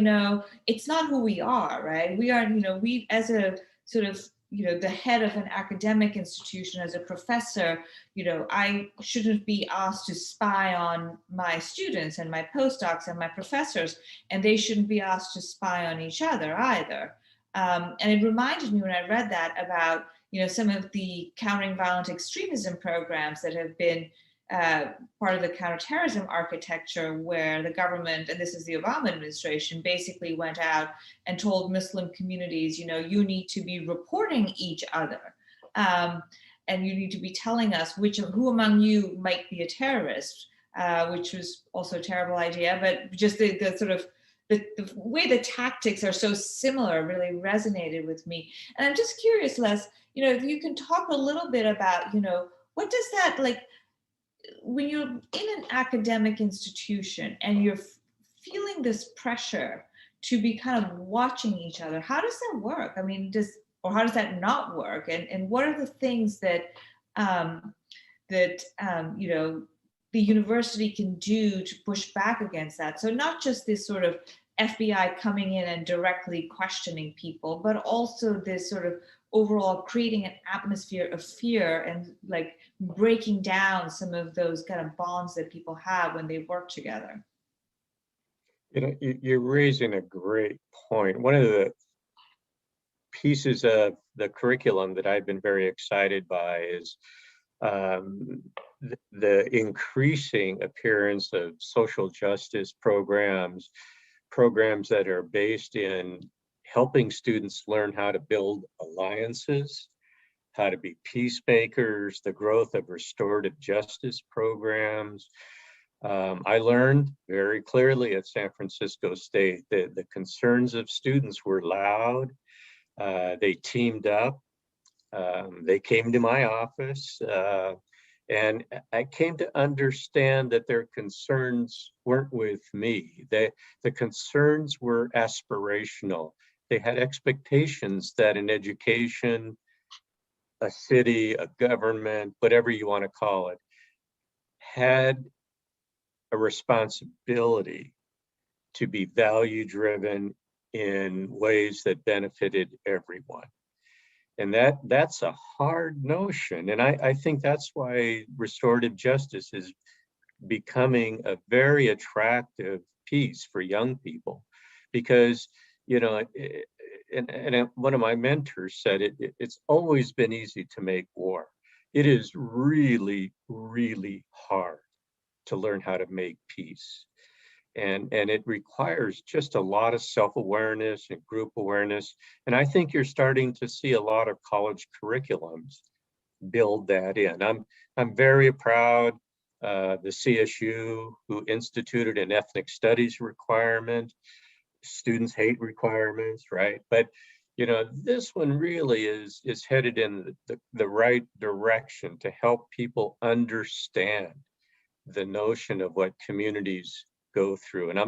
it's not who we are, right? We are, we as a sort of, the head of an academic institution, as a professor, I shouldn't be asked to spy on my students and my postdocs and my professors, and they shouldn't be asked to spy on each other either. And it reminded me when I read that about, some of the countering violent extremism programs that have been part of the counterterrorism architecture, where the government, and this is the Obama administration, basically went out and told Muslim communities, you need to be reporting each other. And you need to be telling us who among you might be a terrorist, which was also a terrible idea, but just the sort of the way the tactics are so similar really resonated with me. And I'm just curious, Les, if you can talk a little bit about, what does that, like, when you're in an academic institution and you're feeling this pressure to be kind of watching each other, how does that work? I mean, how does that not work? And what are the things that, the university can do to push back against that? So not just this sort of FBI coming in and directly questioning people, but also this sort of overall creating an atmosphere of fear and like breaking down some of those kind of bonds that people have when they work together. You're raising a great point. One of the pieces of the curriculum that I've been very excited by is the increasing appearance of social justice programs that are based in helping students learn how to build alliances, how to be peacemakers, the growth of restorative justice programs. I learned very clearly at San Francisco State that the concerns of students were loud. They teamed up. They came to my office, and I came to understand that their concerns weren't with me. The concerns were aspirational. They had expectations that an education, a city, a government, whatever you want to call it, had a responsibility to be value-driven in ways that benefited everyone. And that's a hard notion. And I think that's why restorative justice is becoming a very attractive piece for young people, because, you know, and one of my mentors said it's always been easy to make war. It is really, really hard to learn how to make peace. And it requires just a lot of self-awareness and group awareness. And I think you're starting to see a lot of college curriculums build that in. I'm very proud the CSU, who instituted an ethnic studies requirement, students hate requirements, right? But you know, this one really is headed in the right direction to help people understand the notion of what communities go through. And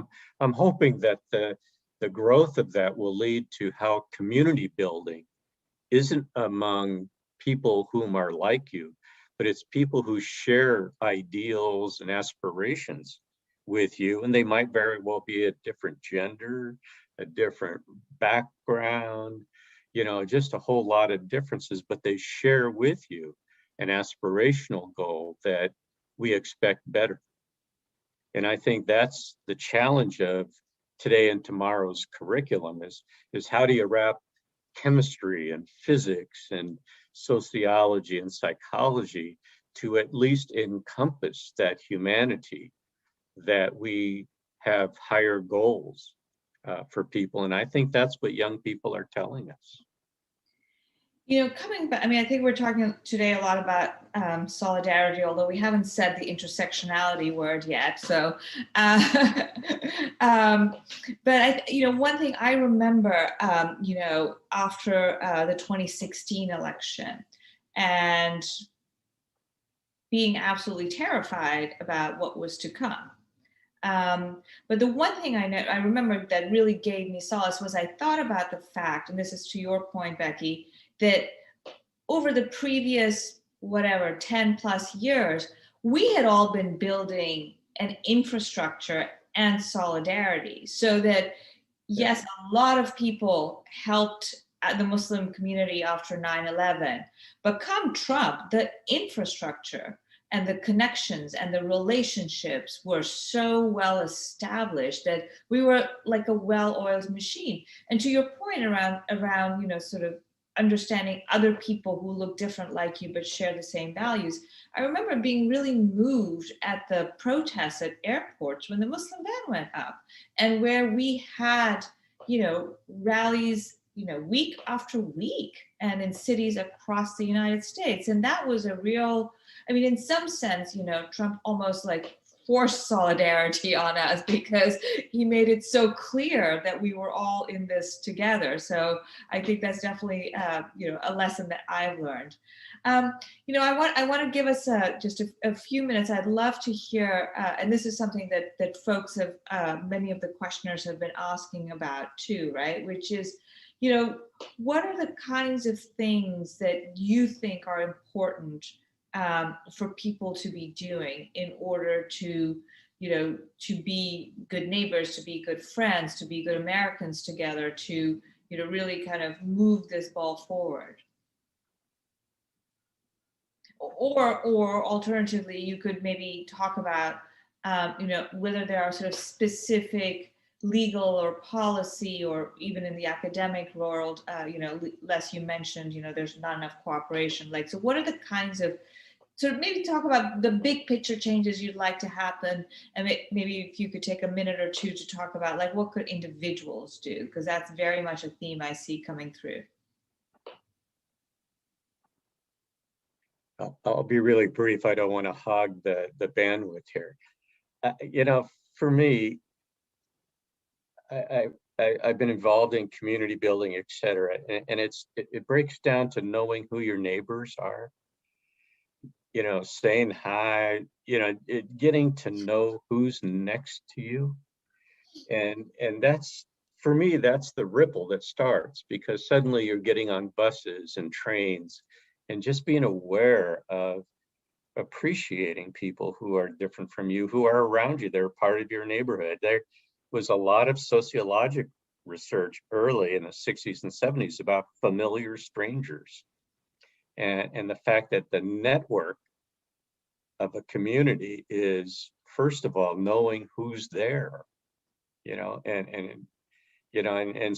I'm hoping that the growth of that will lead to how community building isn't among people whom are like you, but it's people who share ideals and aspirations with you. And they might very well be a different gender, a different background, you know, just a whole lot of differences, but they share with you an aspirational goal that we expect better. And I think that's the challenge of today and tomorrow's curriculum is how do you wrap chemistry and physics and sociology and psychology to at least encompass that humanity, that we have higher goals for people. And I think that's what young people are telling us. You know, coming back, I mean, I think we're talking today a lot about solidarity, although we haven't said the intersectionality word yet. So, but you know, one thing I remember, you know, after the 2016 election, and being absolutely terrified about what was to come. But the one thing I remember that really gave me solace was I thought about the fact, and this is to your point, Becky, that over the previous, whatever, 10 plus years, we had all been building an infrastructure and solidarity so that, yes, a lot of people helped the Muslim community after 9/11, but come Trump, the infrastructure and the connections and the relationships were so well established that we were like a well-oiled machine. And to your point around, you know, sort of understanding other people who look different like you but share the same values. I remember being really moved at the protests at airports when the Muslim ban went up, and where we had, you know, rallies, you know, week after week and in cities across the United States. And that was a real, I mean, in some sense, you know, Trump almost like forced solidarity on us because he made it so clear that we were all in this together. So I think that's definitely, you know, a lesson that I've learned. You know, I want to give us just a few minutes. I'd love to hear, and this is something that folks have, many of the questioners have been asking about too, right? Which is, you know, what are the kinds of things that you think are important for people to be doing in order to, you know, to be good neighbors, to be good friends, to be good Americans together, to, you know, really kind of move this ball forward? Or alternatively, you could maybe talk about, you know, whether there are sort of specific legal or policy, or even in the academic world, you know, Les, you mentioned, you know, there's not enough cooperation. Like, so what are the kinds of, sort of maybe talk about the big picture changes you'd like to happen, and maybe if you could take a minute or two to talk about like what could individuals do, because that's very much a theme I see coming through. I'll be really brief. I don't want to hog the bandwidth here. You know, for me, I've been involved in community building, et cetera, and it breaks down to knowing who your neighbors are. You know, saying hi. You know, getting to know who's next to you, and that's, for me, that's the ripple that starts, because suddenly you're getting on buses and trains, and just being aware of appreciating people who are different from you, who are around you, they're part of your neighborhood. There was a lot of sociological research early in the 60s and 70s about familiar strangers, and the fact that the network of a community is, first of all, knowing who's there, and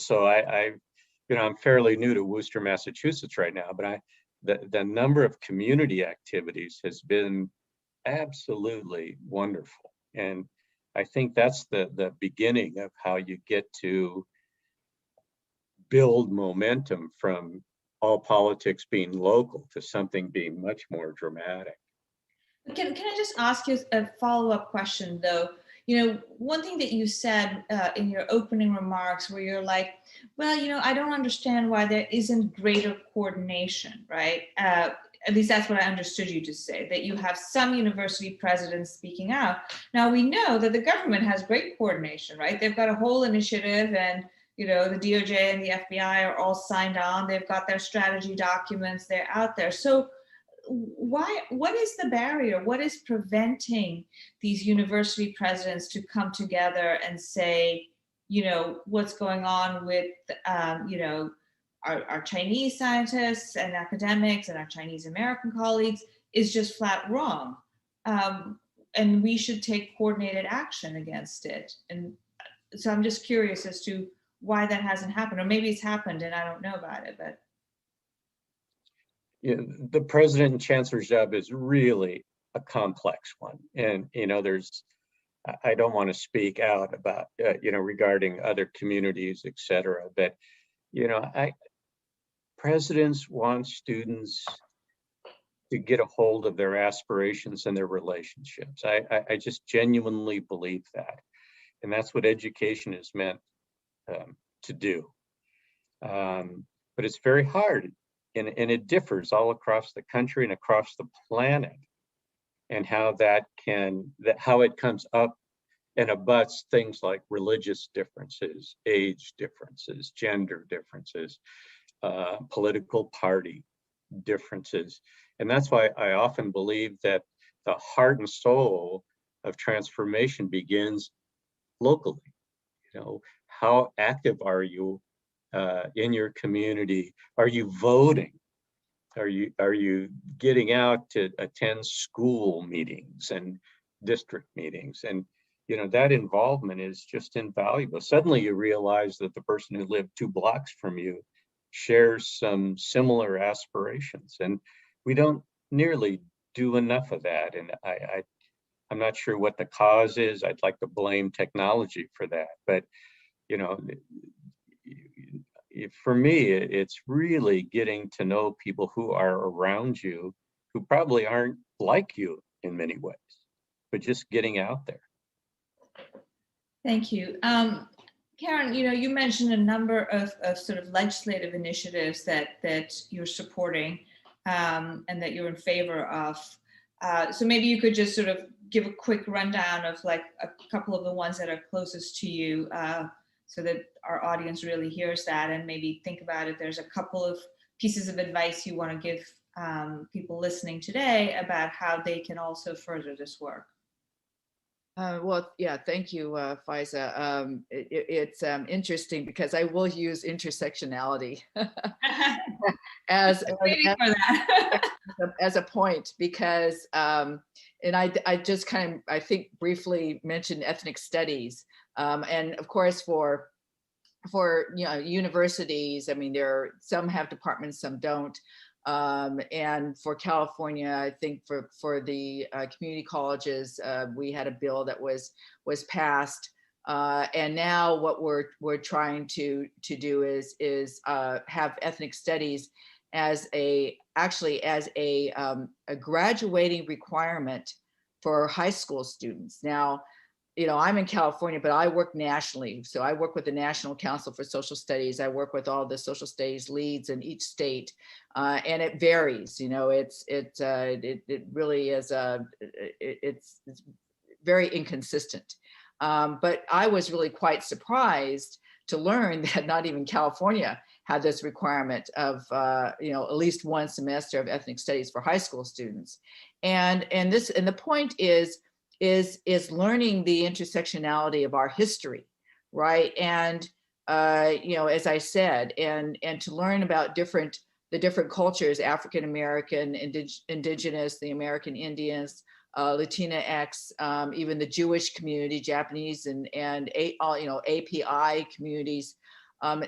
so I'm fairly new to Worcester, Massachusetts right now, but the number of community activities has been absolutely wonderful. And I think that's the beginning of how you get to build momentum from all politics being local to something being much more dramatic. Can I just ask you a follow-up question, though? One thing that you said in your opening remarks, where you're like, well, I don't understand why there isn't greater coordination, right? At least that's what I understood you to say, that you have some university presidents speaking out. Now, we know that the government has great coordination, right? They've got a whole initiative, and the DOJ and the FBI are all signed on. They've got their strategy documents. They're out there. So what is the barrier? What is preventing these university presidents to come together and say, what's going on with, our Chinese scientists and academics and our Chinese American colleagues is just flat wrong. And we should take coordinated action against it. And so I'm just curious as to why that hasn't happened, or maybe it's happened and I don't know about it, but. The president and chancellor's job is really a complex one. And, I don't want to speak out about, regarding other communities, et cetera, but, presidents want students to get a hold of their aspirations and their relationships. I just genuinely believe that. And that's what education is meant to do. But it's very hard. And it differs all across the country and across the planet, and how how it comes up and abuts things like religious differences, age differences, gender differences, political party differences. And that's why I often believe that the heart and soul of transformation begins locally. How active are you in your community? Are you voting? Are you getting out to attend school meetings and district meetings? And that involvement is just invaluable. Suddenly you realize that the person who lived 2 blocks from you shares some similar aspirations, and we don't nearly do enough of that. And I'm not sure what the cause is. I'd like to blame technology for that, but for me, it's really getting to know people who are around you, who probably aren't like you in many ways, but just getting out there. Thank you. Karen, you mentioned a number of sort of legislative initiatives that you're supporting and that you're in favor of. So maybe you could just sort of give a quick rundown of like a couple of the ones that are closest to you, so that our audience really hears that, and maybe think about it. There's a couple of pieces of advice you want to give people listening today about how they can also further this work. Well, yeah, thank you, Faiza. It's interesting because I will use intersectionality as a point, because, and I just kind of, I think briefly mentioned ethnic studies. And of course, for universities, I mean, some have departments, some don't. And for California, I think for the community colleges, we had a bill that was passed. And now what we're trying to do is have ethnic studies as a graduating requirement for high school students. Now, I'm in California, but I work nationally. So I work with the National Council for Social Studies. I work with all the social studies leads in each state, and it varies. It really is it's very inconsistent. But I was really quite surprised to learn that not even California had this requirement of at least one semester of ethnic studies for high school students, and the point is learning the intersectionality of our history, right? And as I said, and to learn about the different cultures, African American, indigenous, the American Indians, Latinx, even the Jewish community, Japanese, and API communities, and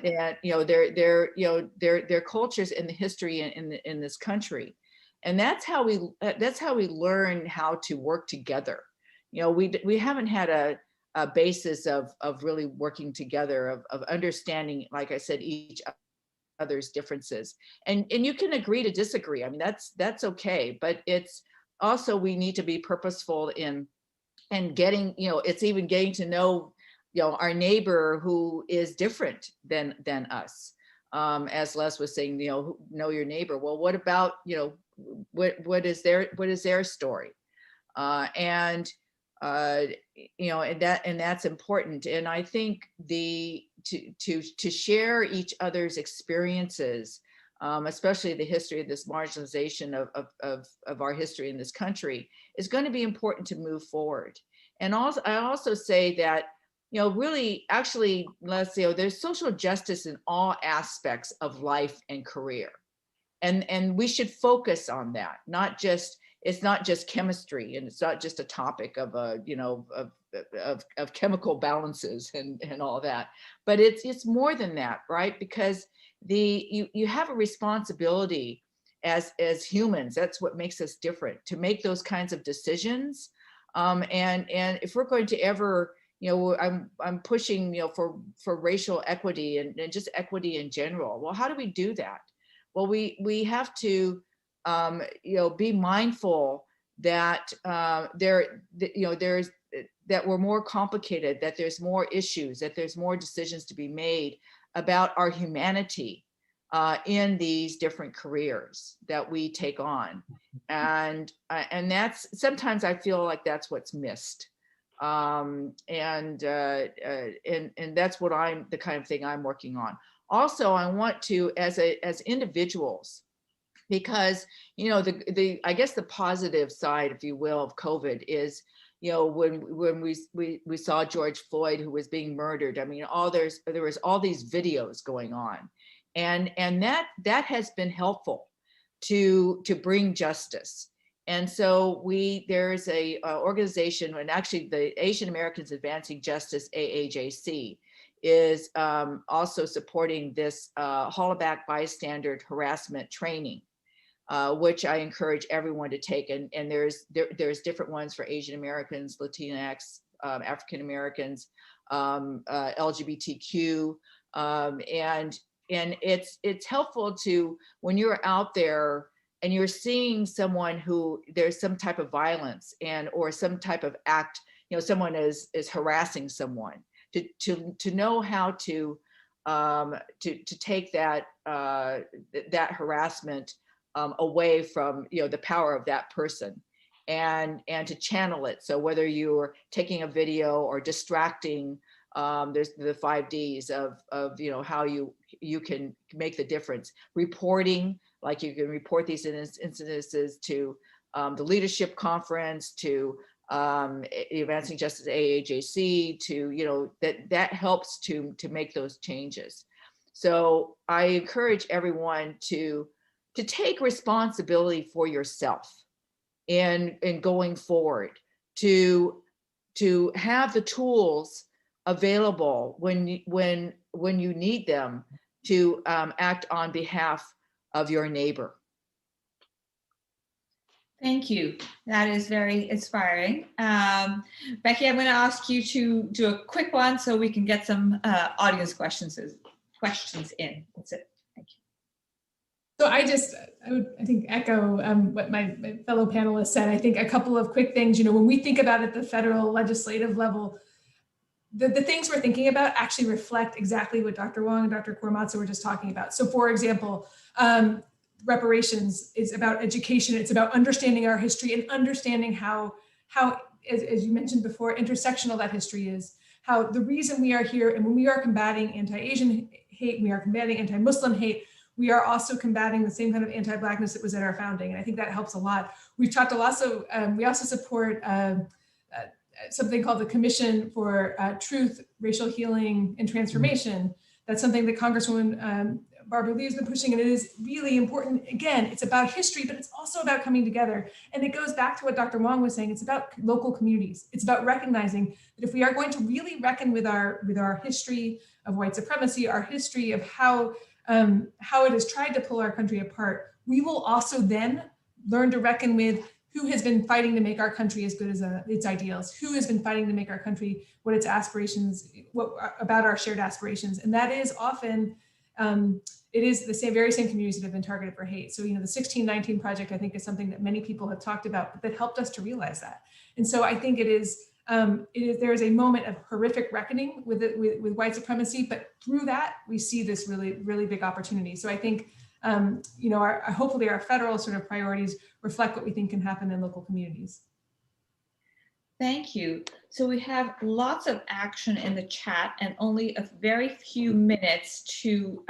their cultures and the history in this country, and that's how we learn how to work together. We haven't had a basis of really working together, of understanding, like I said, each other's differences, and you can agree to disagree. I mean, that's okay, but it's also, we need to be purposeful in getting, it's even getting to know, our neighbor who is different than us. As Les was saying, know your neighbor. Well, what about, what is their story? And that's important. And I think to share each other's experiences, especially the history of this marginalization of our history in this country, is going to be important to move forward. And also, I also say that, really, actually, there's social justice in all aspects of life and career. And we should focus on that, it's not just chemistry, and it's not just a topic of of chemical balances and all that, but it's more than that, right? Because you have a responsibility as humans. That's what makes us different, to make those kinds of decisions. And if we're going to ever, I'm pushing, for racial equity and just equity in general. Well, how do we do that? Well, we have to, be mindful that that we're more complicated, that there's more issues, that there's more decisions to be made about our humanity in these different careers that we take on, and that's, sometimes I feel like that's what's missed, and that's what the kind of thing I'm working on. Also, I want to, as individuals, because I guess the positive side, if you will, of COVID is, when we saw George Floyd, who was being murdered. I mean, there was all these videos going on, and that has been helpful to bring justice. And so there's a organization, and actually the Asian Americans Advancing Justice, AAJC, is also supporting this hollaback bystander harassment training, which I encourage everyone to take. And there's different ones for Asian Americans, Latinx, African Americans, LGBTQ, and it's helpful to, when you're out there and you're seeing someone who there's some type of violence or some type of act, someone is harassing someone, to know how to take that harassment away from the power of that person, and to channel it. So whether you're taking a video or distracting, there's the 5 Ds of how you can make the difference. Reporting, like you can report these incidences to the leadership conference, to Advancing Justice AAJC, to that helps to make those changes. So I encourage everyone to take responsibility for yourself in going forward, to have the tools available when you need them, to act on behalf of your neighbor. Thank you. That is very inspiring. Becky, I'm going to ask you to do a quick one so we can get some audience questions in. That's it. Thank you. So I would think echo what my fellow panelists said. I think a couple of quick things. When we think about it at the federal legislative level, the things we're thinking about actually reflect exactly what Dr. Wong and Dr. Karamatsu were just talking about. So, for example, reparations is about education. It's about understanding our history and understanding how as you mentioned before, intersectional that history is. How the reason we are here, and when we are combating anti-Asian hate, we are combating anti-Muslim hate, we are also combating the same kind of anti-Blackness that was at our founding. And I think that helps a lot. We've talked a lot. So we also support something called the Commission for Truth, Racial Healing, and Transformation. That's something that Congresswoman Barbara Lee has been pushing, and it is really important. Again, it's about history, but it's also about coming together. And it goes back to what Dr. Wong was saying. It's about local communities. It's about recognizing that if we are going to really reckon with our history of white supremacy, our history of how it has tried to pull our country apart, we will also then learn to reckon with who has been fighting to make our country as good as its ideals, who has been fighting to make our country what its aspirations, about our shared aspirations. And that is often, it is the very same communities that have been targeted for hate. So, the 1619 Project, I think, is something that many people have talked about, but that helped us to realize that. And so I think there is a moment of horrific reckoning with white supremacy, but through that, we see this really, really big opportunity. So I think, hopefully our federal sort of priorities reflect what we think can happen in local communities. Thank you. So we have lots of action in the chat and only a very few minutes to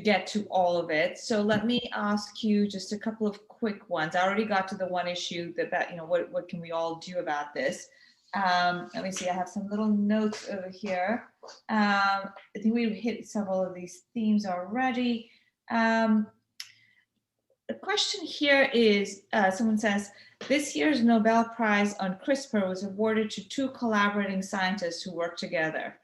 get to all of it. So let me ask you just a couple of quick ones. I already got to the one issue that what can we all do about this? Let me see, I have some little notes over here. I think we've hit several of these themes already. The question here is, someone says, this year's Nobel Prize on CRISPR was awarded to two collaborating scientists who work together.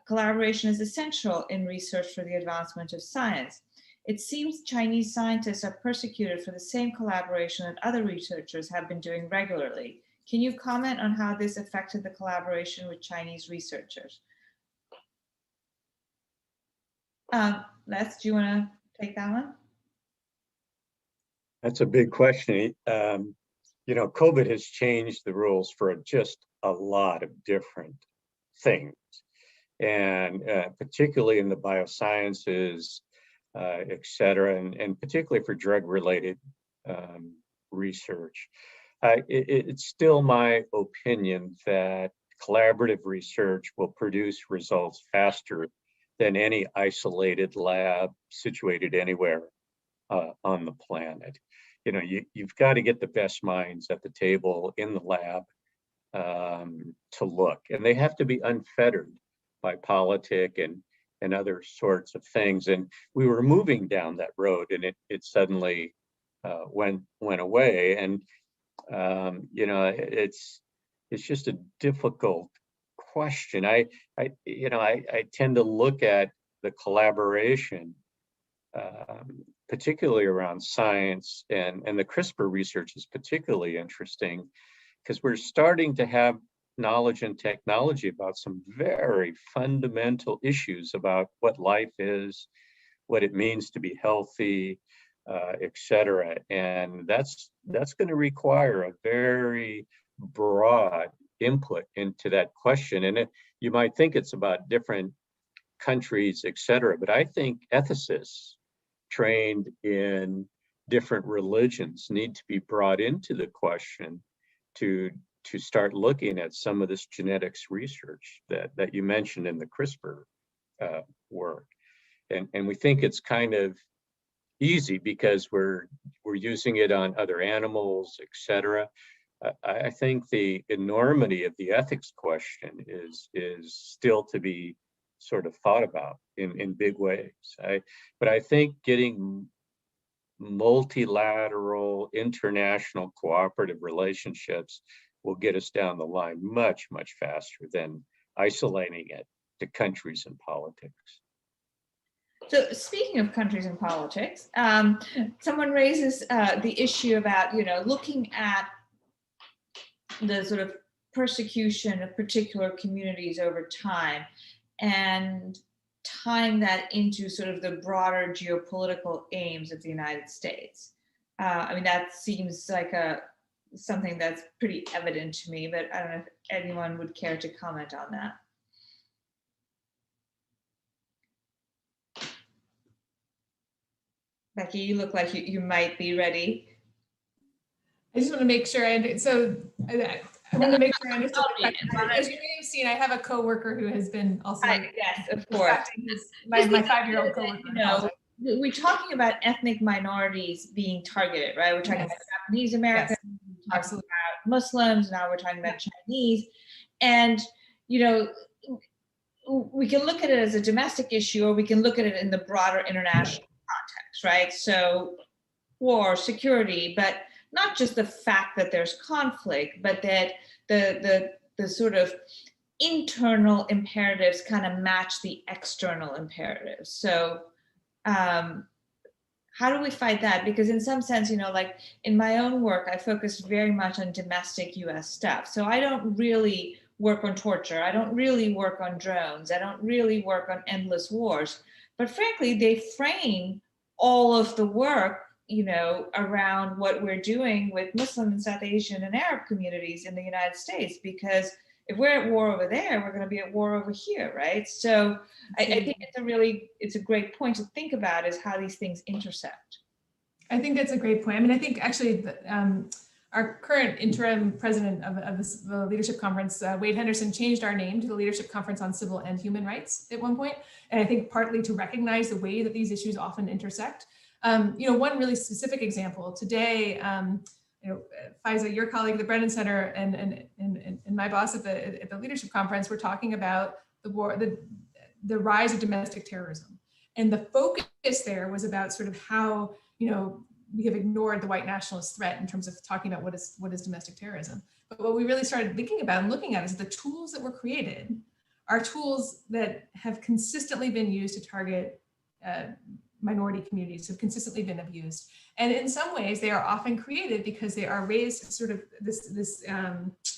Collaboration is essential in research for the advancement of science. It seems Chinese scientists are persecuted for the same collaboration that other researchers have been doing regularly. Can you comment on how this affected the collaboration with Chinese researchers? Les, do you want to take that one? That's a big question. COVID has changed the rules for just a lot of different things, and particularly in the biosciences, et cetera, and particularly for drug-related research. It's still my opinion that collaborative research will produce results faster than any isolated lab situated anywhere on the planet. You've got to get the best minds at the table in the lab to look, and they have to be unfettered by politic and other sorts of things. And we were moving down that road, and it suddenly went away. And it's just a difficult question. I tend to look at the collaboration, particularly around science, and the CRISPR research is particularly interesting because we're starting to have knowledge and technology about some very fundamental issues about what life is, what it means to be healthy, et cetera. And that's going to require a very broad input into that question. And you might think it's about different countries, et cetera, but I think ethicists trained in different religions need to be brought into the question to start looking at some of this genetics research that you mentioned in the CRISPR work. And we think it's kind of easy because we're using it on other animals, et cetera. I think the enormity of the ethics question is still to be sort of thought about in big ways. But I think getting multilateral, international, cooperative relationships will get us down the line much, much faster than isolating it to countries and politics. So speaking of countries and politics, someone raises the issue about, looking at the sort of persecution of particular communities over time and tying that into sort of the broader geopolitical aims of the United States. That seems like something that's pretty evident to me, but I don't know if anyone would care to comment on that. Becky, you look like you might be ready. I just want to make sure I want to make sure I understood. As you may have seen, I have a coworker who has been also. Yes, of course. My 5-year-old coworker. We're talking about ethnic minorities being targeted, right? We're talking about Japanese Americans, we're Absolutely. about Muslims, now we're talking about Chinese. And, you know, we can look at it as a domestic issue, or we can look at it in the broader international context, right? So war, security, but not just the fact that there's conflict, but that the sort of internal imperatives kind of match the external imperatives. So how do we fight that? Because in some sense, you know, like in my own work, I focus very much on domestic US stuff. So I don't really work on torture. I don't really work on drones. I don't really work on endless wars. But frankly, they frame all of the work, you know, around what we're doing with Muslim and South Asian and Arab communities in the United States. Because if we're at war over there, we're going to be at war over here, right? So I think it's a great point to think about, is how these things intersect. I think that's a great point. I mean, I think actually our current interim president of the leadership conference, Wade Henderson, changed our name to the Leadership Conference on Civil and Human Rights at one point. And I think partly to recognize the way that these issues often intersect. You know, one really specific example today, you know, Faiza, your colleague at the Brennan Center and my boss at the leadership conference, we're talking about the rise of domestic terrorism. And the focus there was about sort of how, you know, we have ignored the white nationalist threat in terms of talking about what is domestic terrorism. But what we really started thinking about and looking at is the tools that were created are tools that have consistently been used to target minority communities, have consistently been abused. And in some ways, they are often created because they are raised sort of this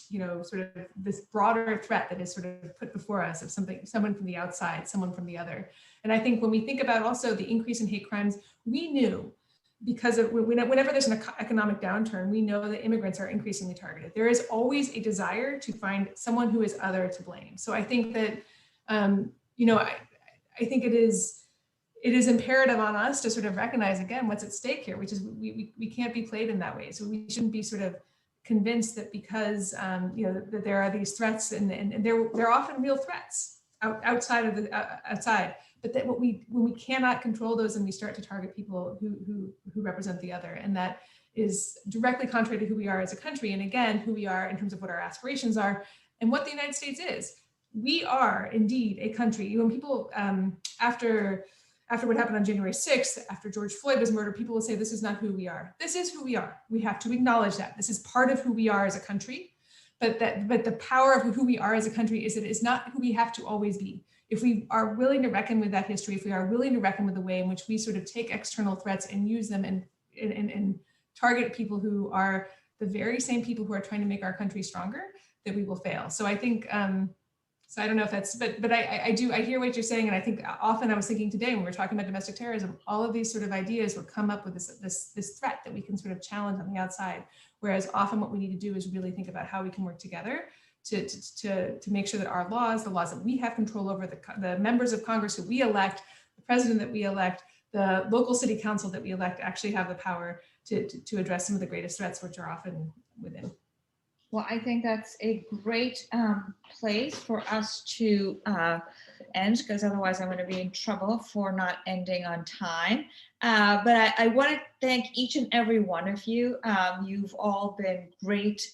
you know, sort of this broader threat that is sort of put before us of someone from the outside, someone from the other. And I think when we think about also the increase in hate crimes, we knew, because of whenever there's an economic downturn, we know that immigrants are increasingly targeted. There is always a desire to find someone who is other to blame. So I think that, you know, I think it is imperative on us to sort of recognize again what's at stake here, which is we can't be played in that way. So we shouldn't be sort of convinced that because you know, that there are these threats and they're often real threats outside of outside, but that when we cannot control those and we start to target people who represent the other, and that is directly contrary to who we are as a country, and again who we are in terms of what our aspirations are and what the United States is. We are indeed a country. When people after what happened on January 6th, after George Floyd was murdered, people will say, this is not who we are. This is who we are. We have to acknowledge that. This is part of who we are as a country. But the power of who we are as a country is that it's not who we have to always be. If we are willing to reckon with that history, if we are willing to reckon with the way in which we sort of take external threats and use them and target people who are the very same people who are trying to make our country stronger, that we will fail. So I think, so I don't know if that's, but I hear what you're saying. And I think often I was thinking today when we're talking about domestic terrorism, all of these sort of ideas will come up with this threat that we can sort of challenge on the outside. Whereas often what we need to do is really think about how we can work together to make sure that our laws, the laws that we have control over, the members of Congress who we elect, the president that we elect, the local city council that we elect actually have the power to address some of the greatest threats, which are often within. Well, I think that's a great place for us to end, because otherwise I'm going to be in trouble for not ending on time. But I want to thank each and every one of you. You've all been great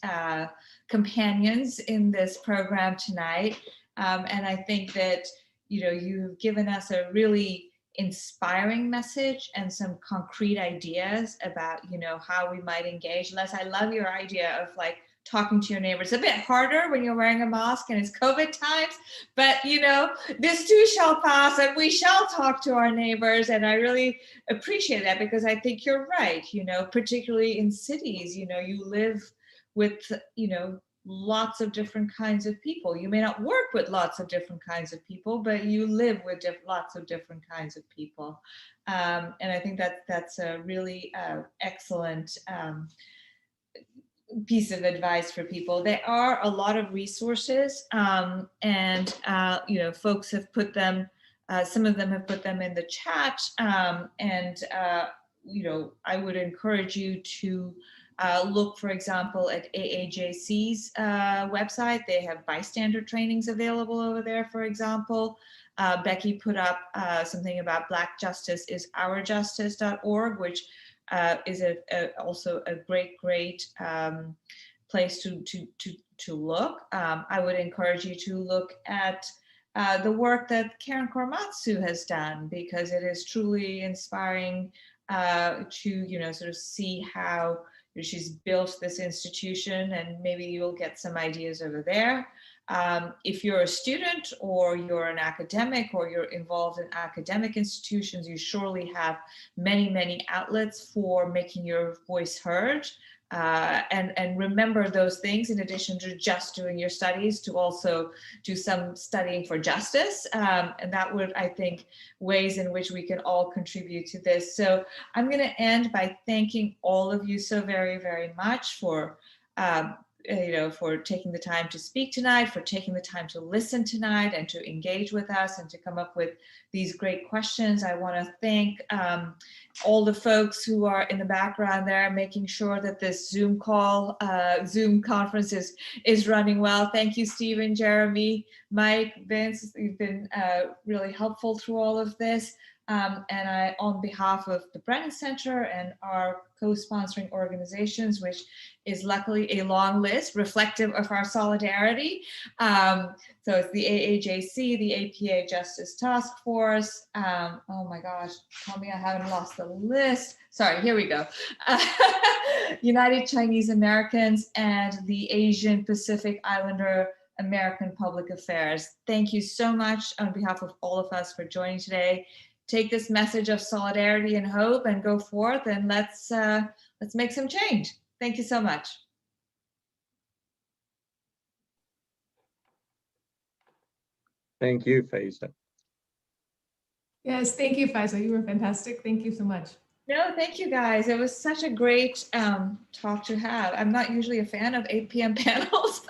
companions in this program tonight. And I think that, you know, you've given us a really inspiring message and some concrete ideas about, you know, how we might engage. Les, I love your idea of like talking to your neighbors. A bit harder when you're wearing a mask and it's COVID times, but you know, this too shall pass and we shall talk to our neighbors. And I really appreciate that, because I think you're right, you know, particularly in cities, you know, you live with, you know, lots of different kinds of people. You may not work with lots of different kinds of people, but you live with lots of different kinds of people. And I think that's a really excellent piece of advice for people. There are a lot of resources, and you know, folks have put them, some of them have put them in the chat, and you know, I would encourage you to look, for example, at AAJC's website. They have bystander trainings available over there, for example. Becky put up something about blackjusticeisourjustice.org, which is also a great place to look. I would encourage you to look at the work that Karamatsu has done, because it is truly inspiring to sort of see how she's built this institution, and maybe you'll get some ideas over there. If you're a student or you're an academic or you're involved in academic institutions, you surely have many outlets for making your voice heard. And remember those things, in addition to just doing your studies, to also do some studying for justice. And that would, I think, ways in which we can all contribute to this. So I'm going to end by thanking all of you so very much for for taking the time to speak tonight, for taking the time to listen tonight and to engage with us and to come up with these great questions. I want to thank all the folks who are in the background there, making sure that this Zoom conference is running well. Thank you, Stephen, Jeremy, Mike, Vince. You've been really helpful through all of this. And I, on behalf of the Brennan Center and our co-sponsoring organizations, which is luckily a long list reflective of our solidarity. So it's the AAJC, the APA Justice Task Force. Oh my gosh, tell me I haven't lost the list. Sorry, here we go. United Chinese Americans and the Asian Pacific Islander American Public Affairs. Thank you so much on behalf of all of us for joining today. Take this message of solidarity and hope and go forth, and let's make some change. Thank you so much. Thank you, Faiza. Yes, thank you, Faiza. You were fantastic. Thank you so much. No, thank you guys. It was such a great talk to have. I'm not usually a fan of 8 p.m. panels,